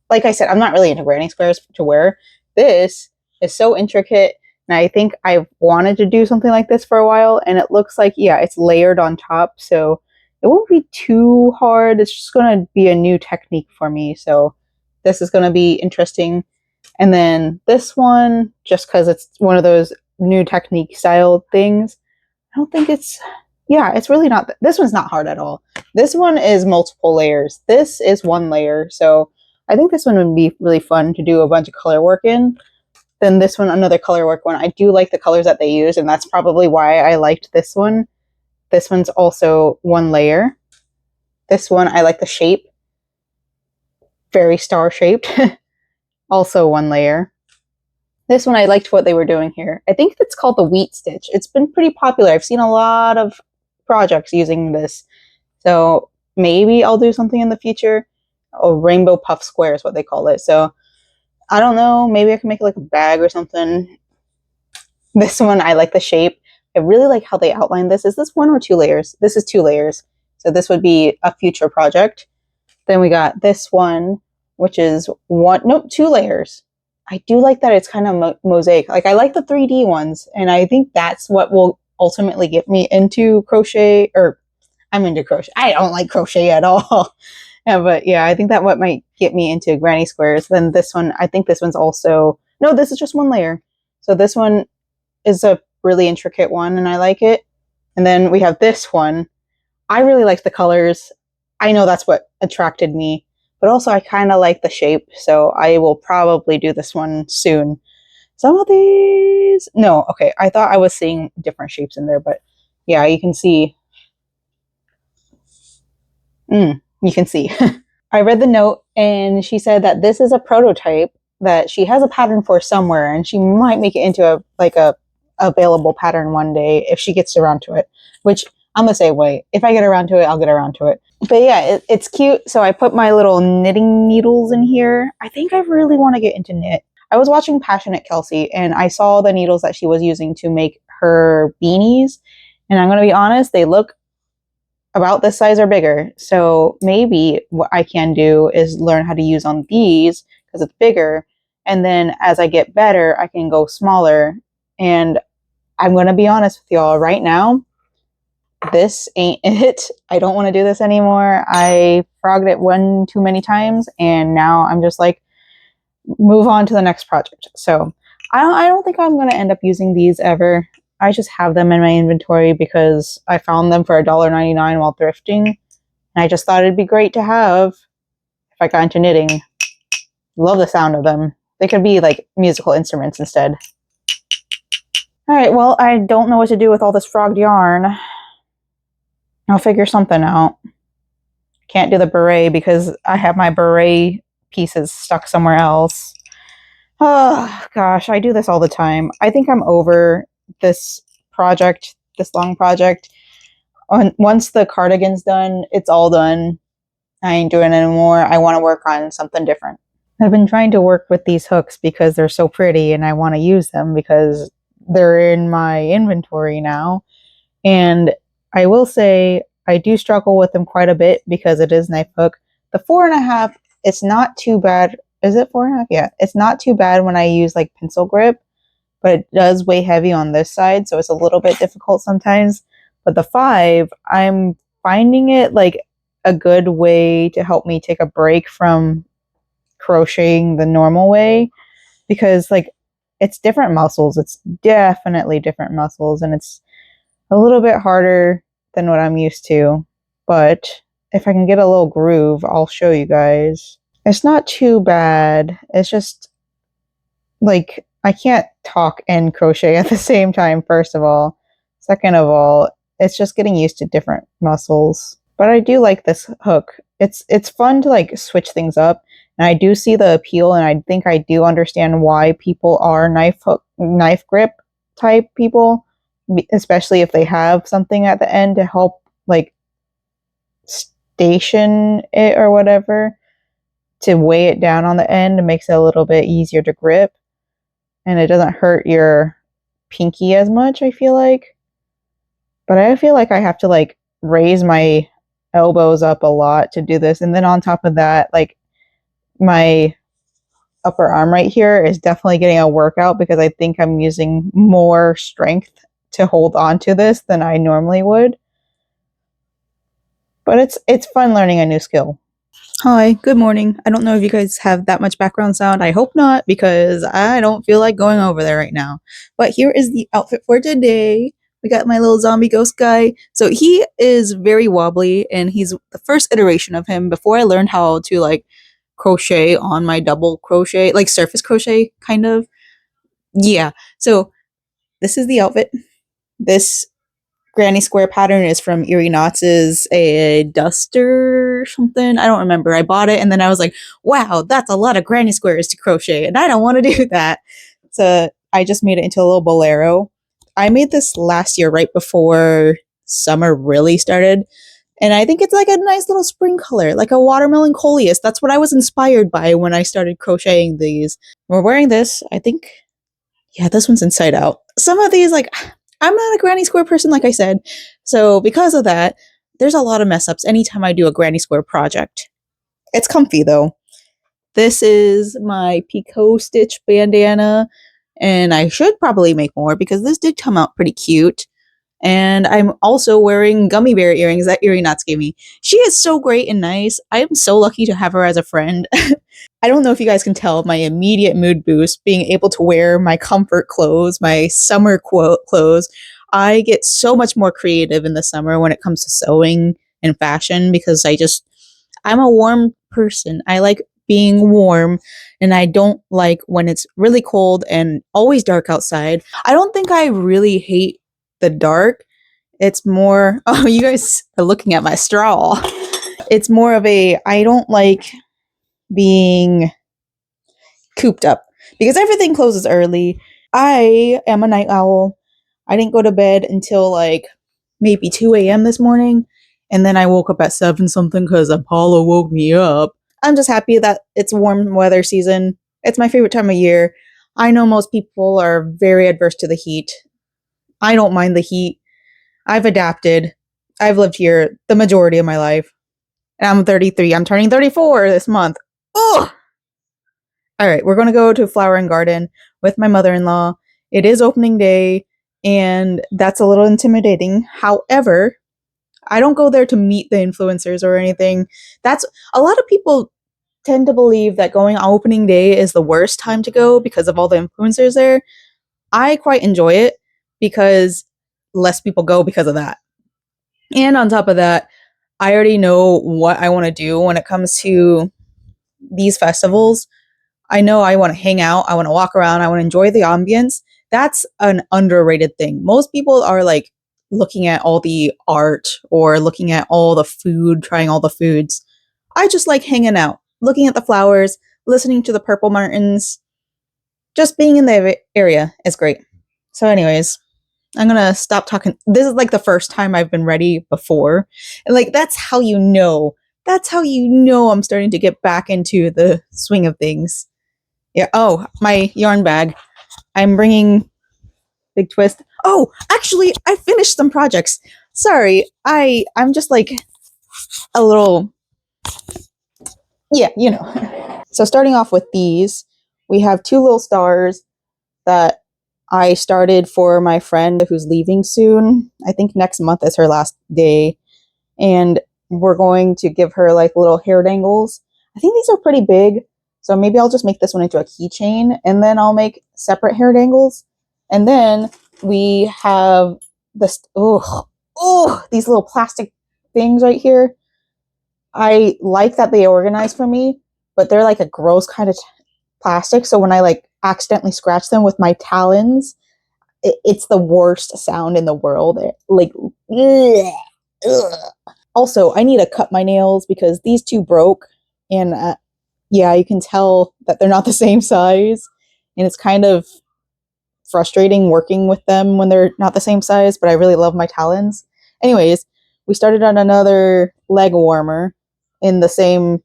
like I said, I'm not really into granny squares to wear. This is so intricate, and I think I've wanted to do something like this for a while, and it looks like, yeah, it's layered on top, so it won't be too hard. It's just going to be a new technique for me, so this is going to be interesting. And then this one, just because it's one of those new technique style things, I don't think it's... Yeah, it's really not... This one's not hard at all. This one is multiple layers. This is one layer, so I think this one would be really fun to do a bunch of color work in. Then this one, another color work one. I do like the colors that they use, and that's probably why I liked this one. This one's also one layer. This one, I like the shape. Very star-shaped. Also one layer. This one, I liked what they were doing here. I think it's called the wheat stitch. It's been pretty popular. I've seen a lot of projects using this. So maybe I'll do something in the future. Oh, rainbow puff square is what they call it. So I don't know. Maybe I can make it like a bag or something. This one, I like the shape. I really like how they outlined this. Is this one or 2 layers? This is 2 layers. So this would be a future project. Then we got this one, which is 2 layers. I do like that it's kind of mosaic. Like, I like the 3D ones, and I think that's what will ultimately get me into crochet, or I'm into crochet. I don't like crochet at all. Yeah, but yeah, I think that what might get me into granny squares. Then this one, I think this one's also... No, this is just 1 layer. So this one is a really intricate one, and I like it. And then we have this one. I really like the colors. I know that's what attracted me. But also, I kind of like the shape, so I will probably do this one soon. Some of these... No, okay, I thought I was seeing different shapes in there, but yeah, you can see. You can see. I read the note, and she said that this is a prototype that she has a pattern for somewhere, and she might make it into a available pattern one day if she gets around to it, which I'm the same way. If I get around to it, I'll get around to it. But yeah, it's cute. So I put my little knitting needles in here. I think I really want to get into knit. I was watching Passionate Kelsey, and I saw the needles that she was using to make her beanies. And I'm going to be honest, they look about this size or bigger. So maybe what I can do is learn how to use on these because it's bigger. And then as I get better, I can go smaller. And I'm going to be honest with y'all right now. This ain't it. I don't want to do this anymore. I frogged it one too many times, and now I'm just like, move on to the next project. So I don't think I'm going to end up using these ever. I just have them in my inventory because I found them for $1.99 while thrifting. And I just thought it'd be great to have if I got into knitting. Love the sound of them. They could be like musical instruments instead. All right, well, I don't know what to do with all this frogged yarn. I'll figure something out. Can't do the beret because I have my beret pieces stuck somewhere else. Oh, gosh, I do this all the time. I think I'm over this project, this long project. Once the cardigan's done, it's all done. I ain't doing it anymore. I want to work on something different. I've been trying to work with these hooks because they're so pretty and I want to use them because they're in my inventory now. And I will say I do struggle with them quite a bit because it is knife hook. The 4.5, it's not too bad. Is it 4.5? Yeah, it's not too bad when I use like pencil grip, but it does weigh heavy on this side, so it's a little bit difficult sometimes. But the 5, I'm finding it like a good way to help me take a break from crocheting the normal way because like it's different muscles. It's definitely different muscles, and it's a little bit harder than what I'm used to, but if I can get a little groove, I'll show you guys. It's not too bad. It's just like, I can't talk and crochet at the same time, first of all. Second of all, it's just getting used to different muscles. But I do like this hook. It's fun to like switch things up. And I do see the appeal, and I think I do understand why people are knife grip type people, especially if they have something at the end to help like station it or whatever, to weigh it down on the end. It makes it a little bit easier to grip, and it doesn't hurt your pinky as much, I feel like. But I feel like I have to like raise my elbows up a lot to do this. And then on top of that, like, my upper arm right here is definitely getting a workout because I think I'm using more strength to hold on to this than I normally would. But it's fun learning a new skill. Hi, good morning. I don't know if you guys have that much background sound. I hope not, because I don't feel like going over there right now. But here is the outfit for today. We got my little zombie ghost guy. So he is very wobbly, and he's the first iteration of him before I learned how to like crochet on my double crochet, like surface crochet kind of. Yeah. So this is the outfit. This granny square pattern is from Erie Knott's a duster or something. I don't remember. I bought it and then I was like, wow, that's a lot of granny squares to crochet, and I don't want to do that. So I just made it into a little bolero. I made this last year right before summer really started. And I think it's like a nice little spring color, like a watermelon coleus. That's what I was inspired by when I started crocheting these. We're wearing this, I think. Yeah, this one's inside out. Some of these, like, I'm not a granny square person, like I said. So because of that, there's a lot of mess ups anytime I do a granny square project. It's comfy though. This is my Picot Stitch bandana. And I should probably make more because this did come out pretty cute. And I'm also wearing gummy bear earrings that Erie Knott's gave me. She is so great and nice. I am so lucky to have her as a friend. I don't know if you guys can tell my immediate mood boost being able to wear my comfort clothes, my summer clothes. I get so much more creative in the summer when it comes to sewing and fashion because I'm a warm person. I like being warm, and I don't like when it's really cold and always dark outside. I don't think I really hate the dark. It's more, oh, you guys are looking at my straw. It's more of I don't like being cooped up because everything closes early. I am a night owl. I didn't go to bed until like maybe 2 a.m. this morning, and then I woke up at 7 something because Apollo woke me up. I'm just happy that it's warm weather season. It's my favorite time of year. I know most people are very adverse to the heat. I don't mind the heat. I've adapted. I've lived here the majority of my life. And I'm 33. I'm turning 34 this month. Ugh! All right, we're going to go to Flower and Garden with my mother-in-law. It is opening day, and that's a little intimidating. However, I don't go there to meet the influencers or anything. That's a lot of people tend to believe that going on opening day is the worst time to go because of all the influencers there. I quite enjoy it because less people go because of that. And on top of that, I already know what I want to do when it comes to these festivals. I know I want to hang out, I want to walk around, I want to enjoy the ambience. That's an underrated thing. Most people are like looking at all the art or looking at all the food, trying all the foods. I just like hanging out, looking at the flowers, listening to the purple martins. Just being in the area is great. So anyways, I'm going to stop talking. This is like the first time I've been ready before. And like, that's how you know. That's how you know I'm starting to get back into the swing of things. Yeah. Oh, my yarn bag. I'm bringing big twist. Oh, actually, I finished some projects. Sorry. I'm just like a little, yeah, you know. So starting off with these, we have 2 little stars that I started for my friend who's leaving soon. I think next month is her last day. And we're going to give her like little hair dangles. I think these are pretty big. So maybe I'll just make this one into a keychain, and then I'll make separate hair dangles. And then we have this, these little plastic things right here. I like that they organize for me, but they're like a gross kind of plastic, so when I like accidentally scratch them with my talons, it's the worst sound in the world. Like, ugh, ugh. Also, I need to cut my nails because these two broke, and yeah, you can tell that they're not the same size, and it's kind of frustrating working with them when they're not the same size, but I really love my talons. Anyways, we started on another leg warmer in the same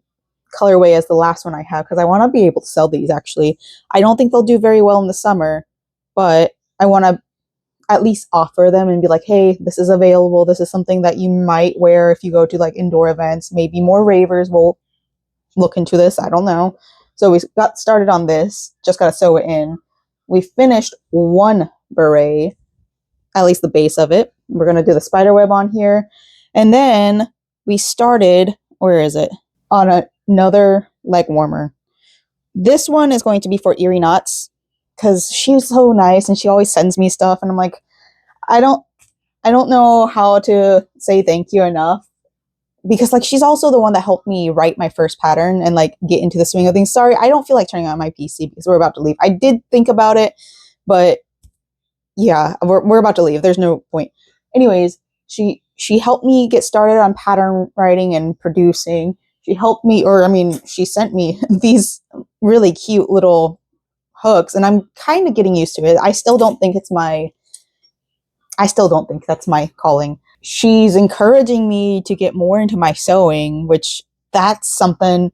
colorway as the last one I have because I want to be able to sell these. Actually, I don't think they'll do very well in the summer, but I want to at least offer them and be like, hey, this is available. This is something that you might wear if you go to like indoor events. Maybe more ravers will look into this. I don't know. So we got started on this, just got to sew it in. We finished one beret, at least the base of it. We're going to do the spider web on here. And then we started, where is it? On another leg warmer. This one is going to be for Erie Knots because she's so nice and she always sends me stuff. And I'm like, I don't know how to say thank you enough. Because like she's also the one that helped me write my first pattern and like get into the swing of things. Sorry, I don't feel like turning on my PC because we're about to leave. I did think about it, but yeah, we're about to leave. There's no point. Anyways, she helped me get started on pattern writing and producing. She helped me, she sent me these really cute little hooks, and I'm kind of getting used to it. I still don't think that's my calling. She's encouraging me to get more into my sewing, which that's something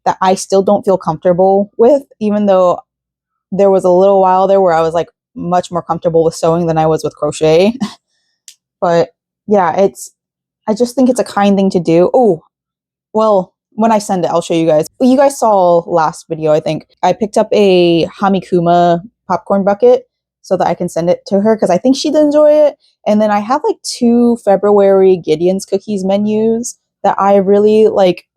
that I still don't feel comfortable with, even though there was a little while there where I was like much more comfortable with sewing than I was with crochet. But yeah, I just think it's a kind thing to do. Oh, well, when I send it, I'll show you guys. You guys saw last video, I think. I picked up a Hamikuma popcorn bucket so that I can send it to her because I think she'd enjoy it. And then I have like 2 February Gideon's Cookies menus that I really like.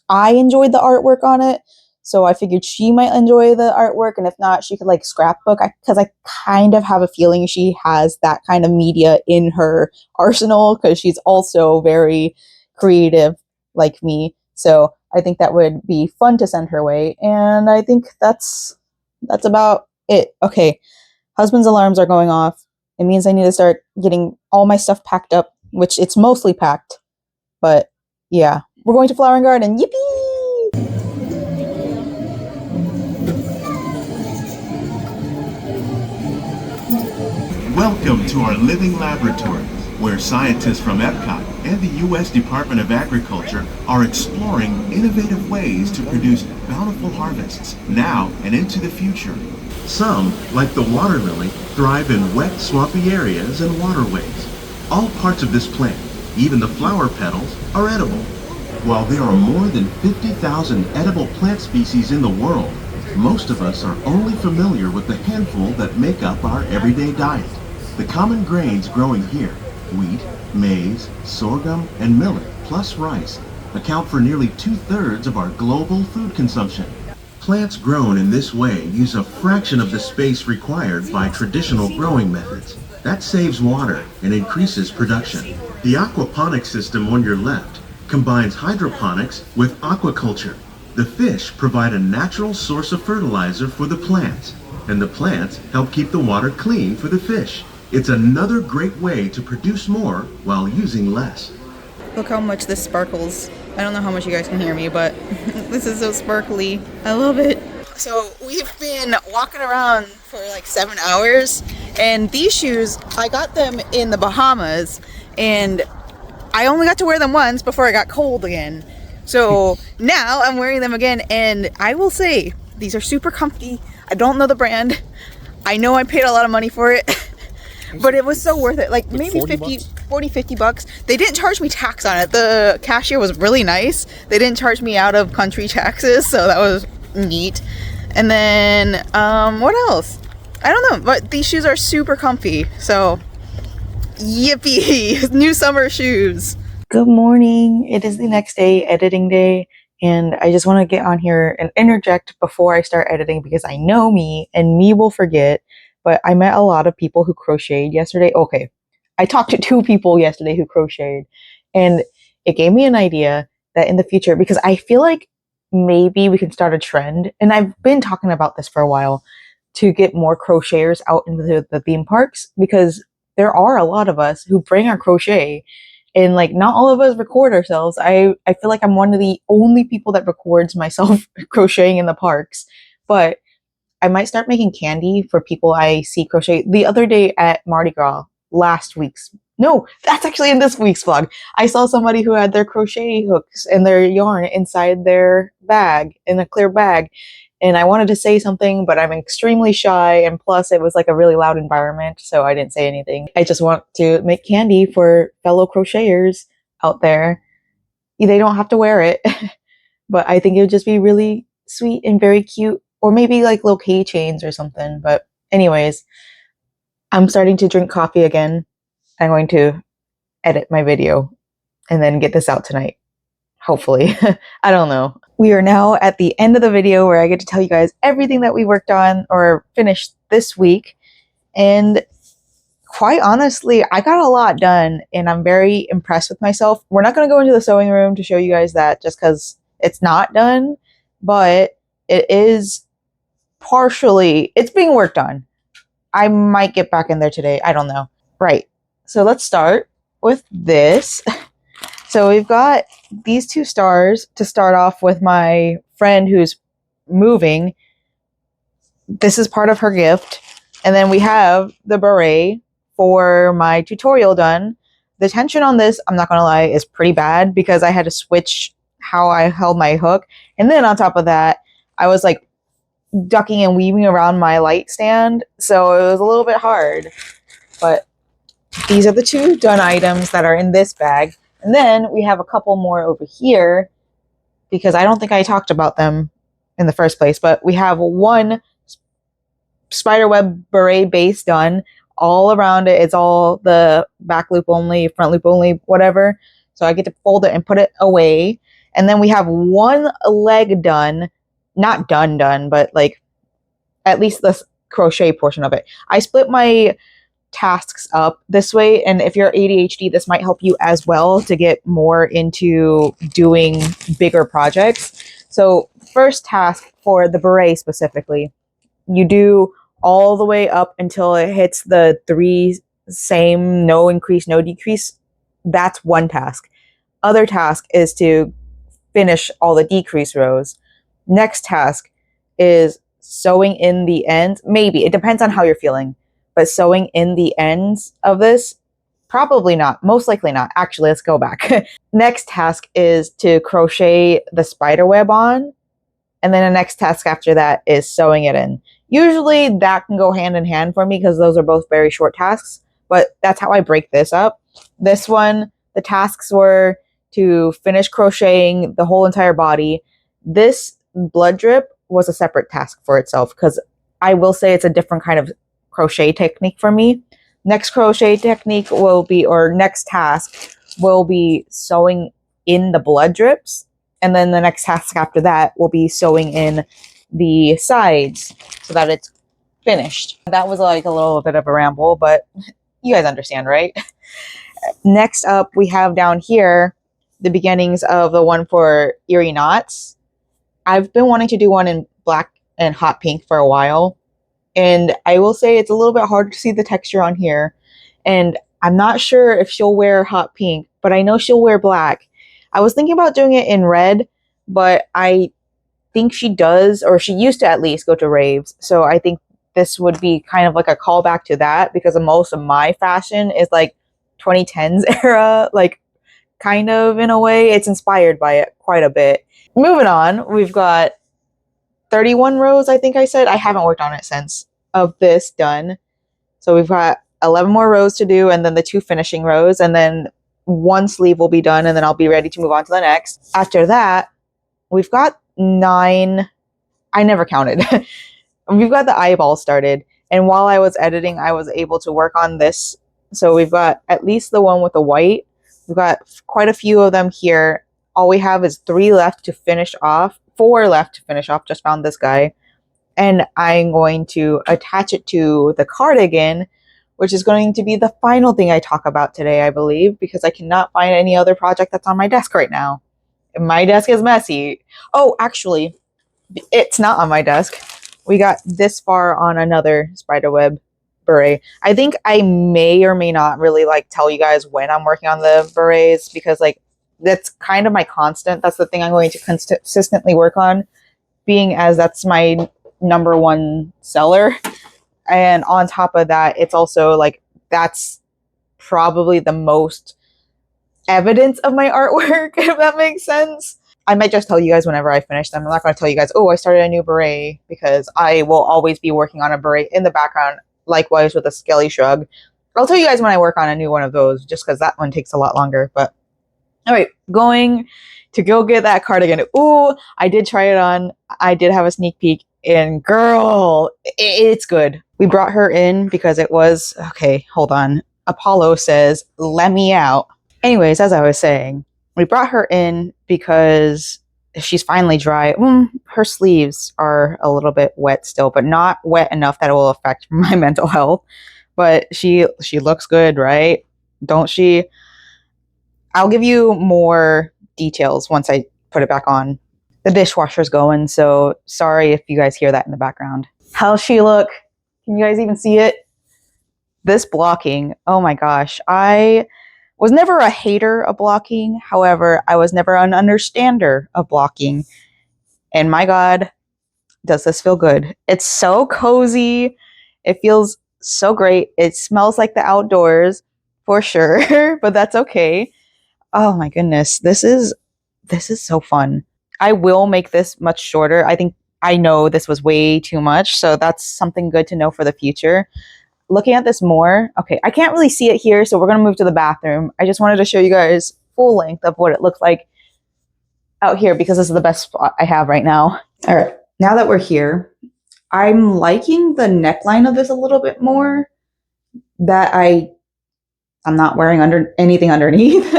I enjoyed the artwork on it, so I figured she might enjoy the artwork, and if not, she could like scrapbook, because I kind of have a feeling she has that kind of media in her arsenal because she's also very creative like me. So I think that would be fun to send her way, and I think that's about it. Okay, husband's alarms are going off. It means I need to start getting all my stuff packed up, which it's mostly packed, but yeah, we're going to Flower and Garden. Yippee! Welcome to our living laboratory, where scientists from Epcot and the U.S. Department of Agriculture are exploring innovative ways to produce bountiful harvests now and into the future. Some, like the water lily, thrive in wet, swampy areas and waterways. All parts of this plant, even the flower petals, are edible. While there are more than 50,000 edible plant species in the world, most of us are only familiar with the handful that make up our everyday diet. The common grains growing here, wheat, maize, sorghum, and millet, plus rice, account for nearly 2/3 of our global food consumption. Plants grown in this way use a fraction of the space required by traditional growing methods. That saves water and increases production. The aquaponics system on your left combines hydroponics with aquaculture. The fish provide a natural source of fertilizer for the plants, and the plants help keep the water clean for the fish. It's another great way to produce more while using less. Look how much this sparkles. I don't know how much you guys can hear me, but this is so sparkly. I love it. So we've been walking around for like 7 hours, and these shoes, I got them in the Bahamas, and I only got to wear them once before I got cold again. So now I'm wearing them again, and I will say these are super comfy. I don't know the brand. I know I paid a lot of money for it, but it was so worth it. Like maybe 50 bucks. They didn't charge me tax on it. The cashier was really nice. They didn't charge me out of country taxes, so that was neat. And then what else? I don't know, but these shoes are super comfy. So yippee, new summer shoes. Good morning. It is the next day, editing day, and I just want to get on here and interject before I start editing because I know me and me will forget, but I met a lot of people who crocheted yesterday. Okay, I talked to 2 people yesterday who crocheted, and it gave me an idea that in the future, because I feel like maybe we can start a trend. And I've been talking about this for a while, to get more crocheters out into the theme parks, because there are a lot of us who bring our crochet, and like not all of us record ourselves. I feel like I'm one of the only people that records myself crocheting in the parks, but I might start making candy for people I see crochet. The other day at Mardi Gras, no, that's actually in this week's vlog, I saw somebody who had their crochet hooks and their yarn inside their bag, in a clear bag. And I wanted to say something, but I'm extremely shy. And plus, it was like a really loud environment, so I didn't say anything. I just want to make candy for fellow crocheters out there. They don't have to wear it, but I think it would just be really sweet and very cute. Or maybe like little keychains or something. But anyways, I'm starting to drink coffee again. I'm going to edit my video and then get this out tonight. Hopefully. I don't know. We are now at the end of the video where I get to tell you guys everything that we worked on or finished this week. And quite honestly, I got a lot done and I'm very impressed with myself. We're not going to go into the sewing room to show you guys that just because it's not done, but it is partially, it's being worked on. I might get back in there today. I don't know. Right. So let's start with this. So we've got these 2 stars to start off with my friend who's moving. This is part of her gift. And then we have the beret for my tutorial done. The tension on this, I'm not going to lie, is pretty bad because I had to switch how I held my hook. And then on top of that, I was like ducking and weaving around my light stand. So it was a little bit hard. But these are the 2 done items that are in this bag. And then we have a couple more over here because I don't think I talked about them in the first place, but we have one spiderweb beret base done. All around it, it's all the back loop only, front loop only, whatever. So I get to fold it and put it away. And then we have one leg done, not done, but like at least the crochet portion of it. I split my tasks up this way, and if you're ADHD, this might help you as well to get more into doing bigger projects. So first task for the beret specifically, you do all the way up until it hits the 3 same, no increase, no decrease. That's one task. Other task is to finish all the decrease rows. Next task is sewing in the ends. Maybe, it depends on how you're feeling. But sewing in the ends of this, probably not. Most likely not. Actually, let's go back. Next task is to crochet the spider web on. And then the next task after that is sewing it in. Usually that can go hand in hand for me because those are both very short tasks. But that's how I break this up. This one, the tasks were to finish crocheting the whole entire body. This blood drip was a separate task for itself because I will say it's a different kind of crochet technique for me. Next crochet technique will be, or next task will be sewing in the blood drips. And then the next task after that will be sewing in the sides so that it's finished. That was like a little bit of a ramble, but you guys understand, right? Next up, we have down here the beginnings of the one for Eerie Knots. I've been wanting to do one in black and hot pink for a while. And I will say it's a little bit hard to see the texture on here. And I'm not sure if she'll wear hot pink, but I know she'll wear black. I was thinking about doing it in red, but I think she does, or she used to at least go to raves. So I think this would be kind of like a callback to that because most of my fashion is like 2010s era, like kind of in a way. It's inspired by it quite a bit. Moving on, we've got 31 rows, I think I said. I haven't worked on it since, of this done. So we've got 11 more rows to do, and then the 2 finishing rows, and then 1 sleeve will be done, and then I'll be ready to move on to the next. After that, we've got 9, I never counted. We've got the eyeball started, and while I was editing, I was able to work on this. So we've got at least the one with the white. We've got quite a few of them here. All we have is 3 left to finish off. 4 left to finish off. Just found this guy. And I'm going to attach it to the cardigan, which is going to be the final thing I talk about today, I believe, because I cannot find any other project that's on my desk right now. My desk is messy. Oh, actually, it's not on my desk. We got this far on another spiderweb beret. I think I may or may not really like tell you guys when I'm working on the berets, because like that's kind of my constant. That's the thing I'm going to consistently work on, being as that's my number one seller. And on top of that, it's also like that's probably the most evidence of my artwork, if that makes sense. I might just tell you guys whenever I finish them. I'm not going to tell you guys, oh, I started a new beret, because I will always be working on a beret in the background. Likewise with a skelly shrug. I'll tell you guys when I work on a new one of those, just because that one takes a lot longer. But all right, going to go get that cardigan. Ooh, I did try it on. I did have a sneak peek, and girl, it's good. We brought her in because it was, okay, hold on. Apollo says, let me out. Anyways, as I was saying, we brought her in because she's finally dry. Her sleeves are a little bit wet still, but not wet enough that it will affect my mental health. But she looks good, right? Don't she? I'll give you more details once I put it back on. The dishwasher's going, so sorry if you guys hear that in the background. How's she look? Can you guys even see it? This blocking, oh my gosh. I was never a hater of blocking. However, I was never an understander of blocking. And my God, does this feel good. It's so cozy. It feels so great. It smells like the outdoors for sure, but that's okay. Oh my goodness. This is so fun. I will make this much shorter. I know this was way too much, so that's something good to know for the future. Looking at this more, okay, I can't really see it here, so we're going to move to the bathroom. I just wanted to show you guys full length of what it looks like out here, because this is the best spot I have right now. All right, now that we're here, I'm liking the neckline of this a little bit more, that I'm not wearing anything underneath,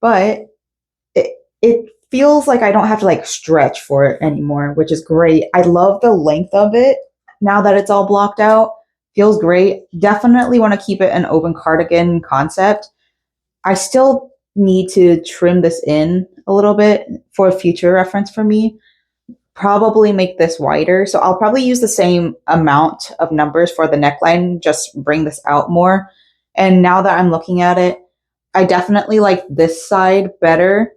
but it feels like I don't have to like stretch for it anymore, which is great. I love the length of it now that it's all blocked out. Feels great. Definitely want to keep it an open cardigan concept. I still need to trim this in a little bit for future reference for me. Probably make this wider. So I'll probably use the same amount of numbers for the neckline, just bring this out more. And now that I'm looking at it, I definitely like this side better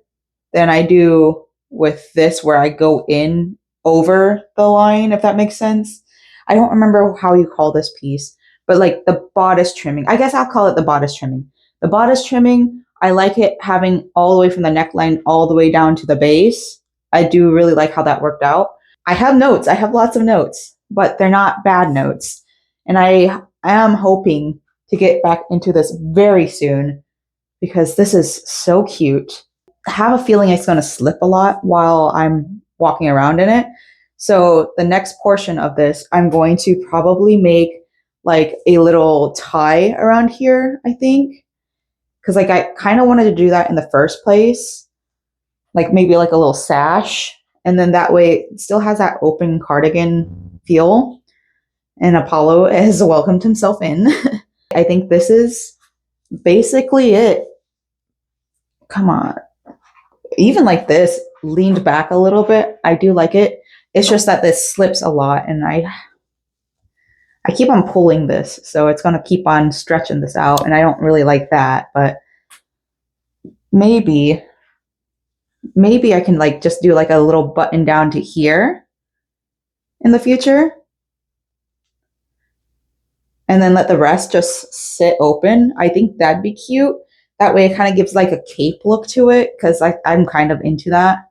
than I do with this, where I go in over the line, if that makes sense. I don't remember how you call this piece, but like the bodice trimming. I guess I'll call it the bodice trimming. The bodice trimming, I like it having all the way from the neckline all the way down to the base. I do really like how that worked out. I have notes. I have lots of notes, but they're not bad notes. And I am hoping to get back into this very soon, because this is so cute. I have a feeling it's going to slip a lot while I'm walking around in it. So the next portion of this, I'm going to probably make like a little tie around here, I think. Because like I kind of wanted to do that in the first place. Like maybe like a little sash. And then that way it still has that open cardigan feel. And Apollo has welcomed himself in. I think this is basically it. Come on. Even like this, leaned back a little bit. I do like it. It's just that this slips a lot, and I keep on pulling this, so it's going to keep on stretching this out, and I don't really like that, but maybe I can like just do like a little button down to here in the future, and then let the rest just sit open. I think that'd be cute. That way it kind of gives like a cape look to it, because I'm kind of into that.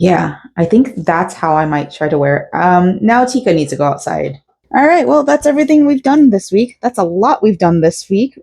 Yeah, I think that's how I might try to wear it. Now Tika needs to go outside. All right, well, that's everything we've done this week. That's a lot we've done this week.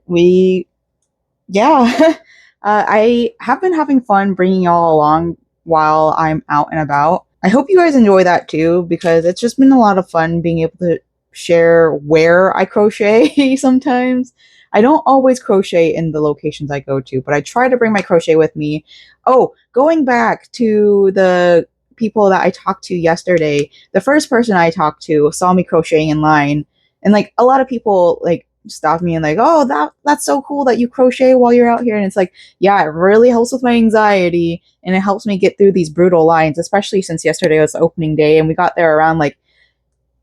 Yeah. I have been having fun bringing y'all along while I'm out and about. I hope you guys enjoy that too, because it's just been a lot of fun being able to share where I crochet sometimes. I don't always crochet in the locations I go to, but I try to bring my crochet with me. Oh, going back to the people that I talked to yesterday, the first person I talked to saw me crocheting in line, and like a lot of people like stopped me and like, oh, that's so cool that you crochet while you're out here. And it's like, yeah, it really helps with my anxiety and it helps me get through these brutal lines, especially since yesterday was opening day and we got there around like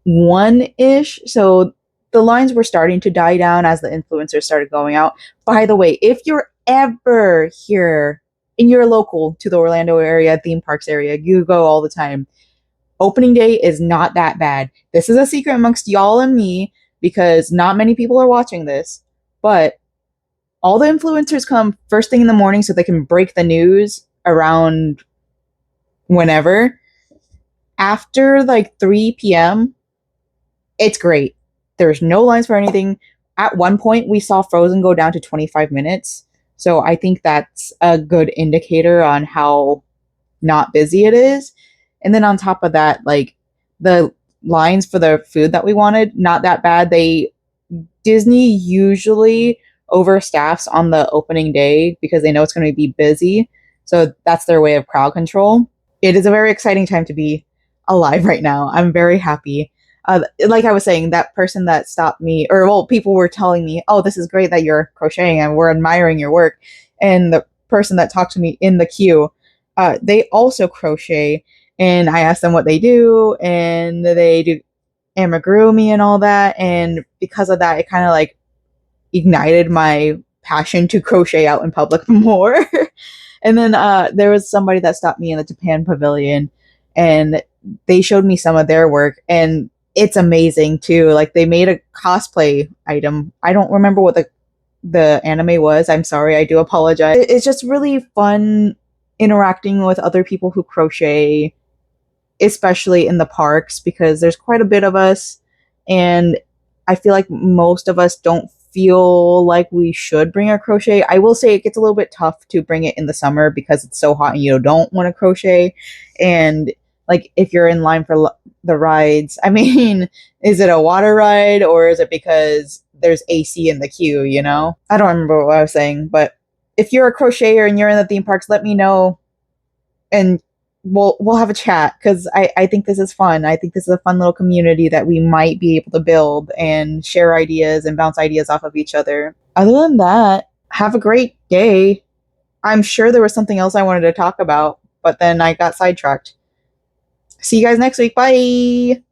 1-ish. So the lines were starting to die down as the influencers started going out. By the way, if you're ever here in your local to the Orlando area, theme parks area, you go all the time. Opening day is not that bad. This is a secret amongst y'all and me because not many people are watching this, but all the influencers come first thing in the morning so they can break the news around whenever. After like 3 p.m., it's great. There's no lines for anything. At one point, we saw Frozen go down to 25 minutes. So I think that's a good indicator on how not busy it is. And then on top of that, like the lines for the food that we wanted, not that bad. Disney usually overstaffs on the opening day because they know it's going to be busy. So that's their way of crowd control. It is a very exciting time to be alive right now. I'm very happy. Like I was saying, that person that stopped me, or well, people were telling me, oh, this is great that you're crocheting and we're admiring your work. And the person that talked to me in the queue, they also crochet. And I asked them what they do, and they do amigurumi and all that. And because of that, it kind of like ignited my passion to crochet out in public more. And then there was somebody that stopped me in the Japan pavilion, and they showed me some of their work, and it's amazing too. Like they made a cosplay item. I don't remember what the anime was. I'm sorry. I do apologize. It's just really fun interacting with other people who crochet, especially in the parks, because there's quite a bit of us, and I feel like most of us don't feel like we should bring our crochet. I will say it gets a little bit tough to bring it in the summer because it's so hot and you don't want to crochet. And like if you're in line for the rides, I mean, is it a water ride or is it because there's AC in the queue, you know? I don't remember what I was saying, but if you're a crocheter and you're in the theme parks, let me know and we'll have a chat because I think this is fun. I think this is a fun little community that we might be able to build and share ideas and bounce ideas off of each other. Other than that, have a great day. I'm sure there was something else I wanted to talk about, but then I got sidetracked. See you guys next week. Bye!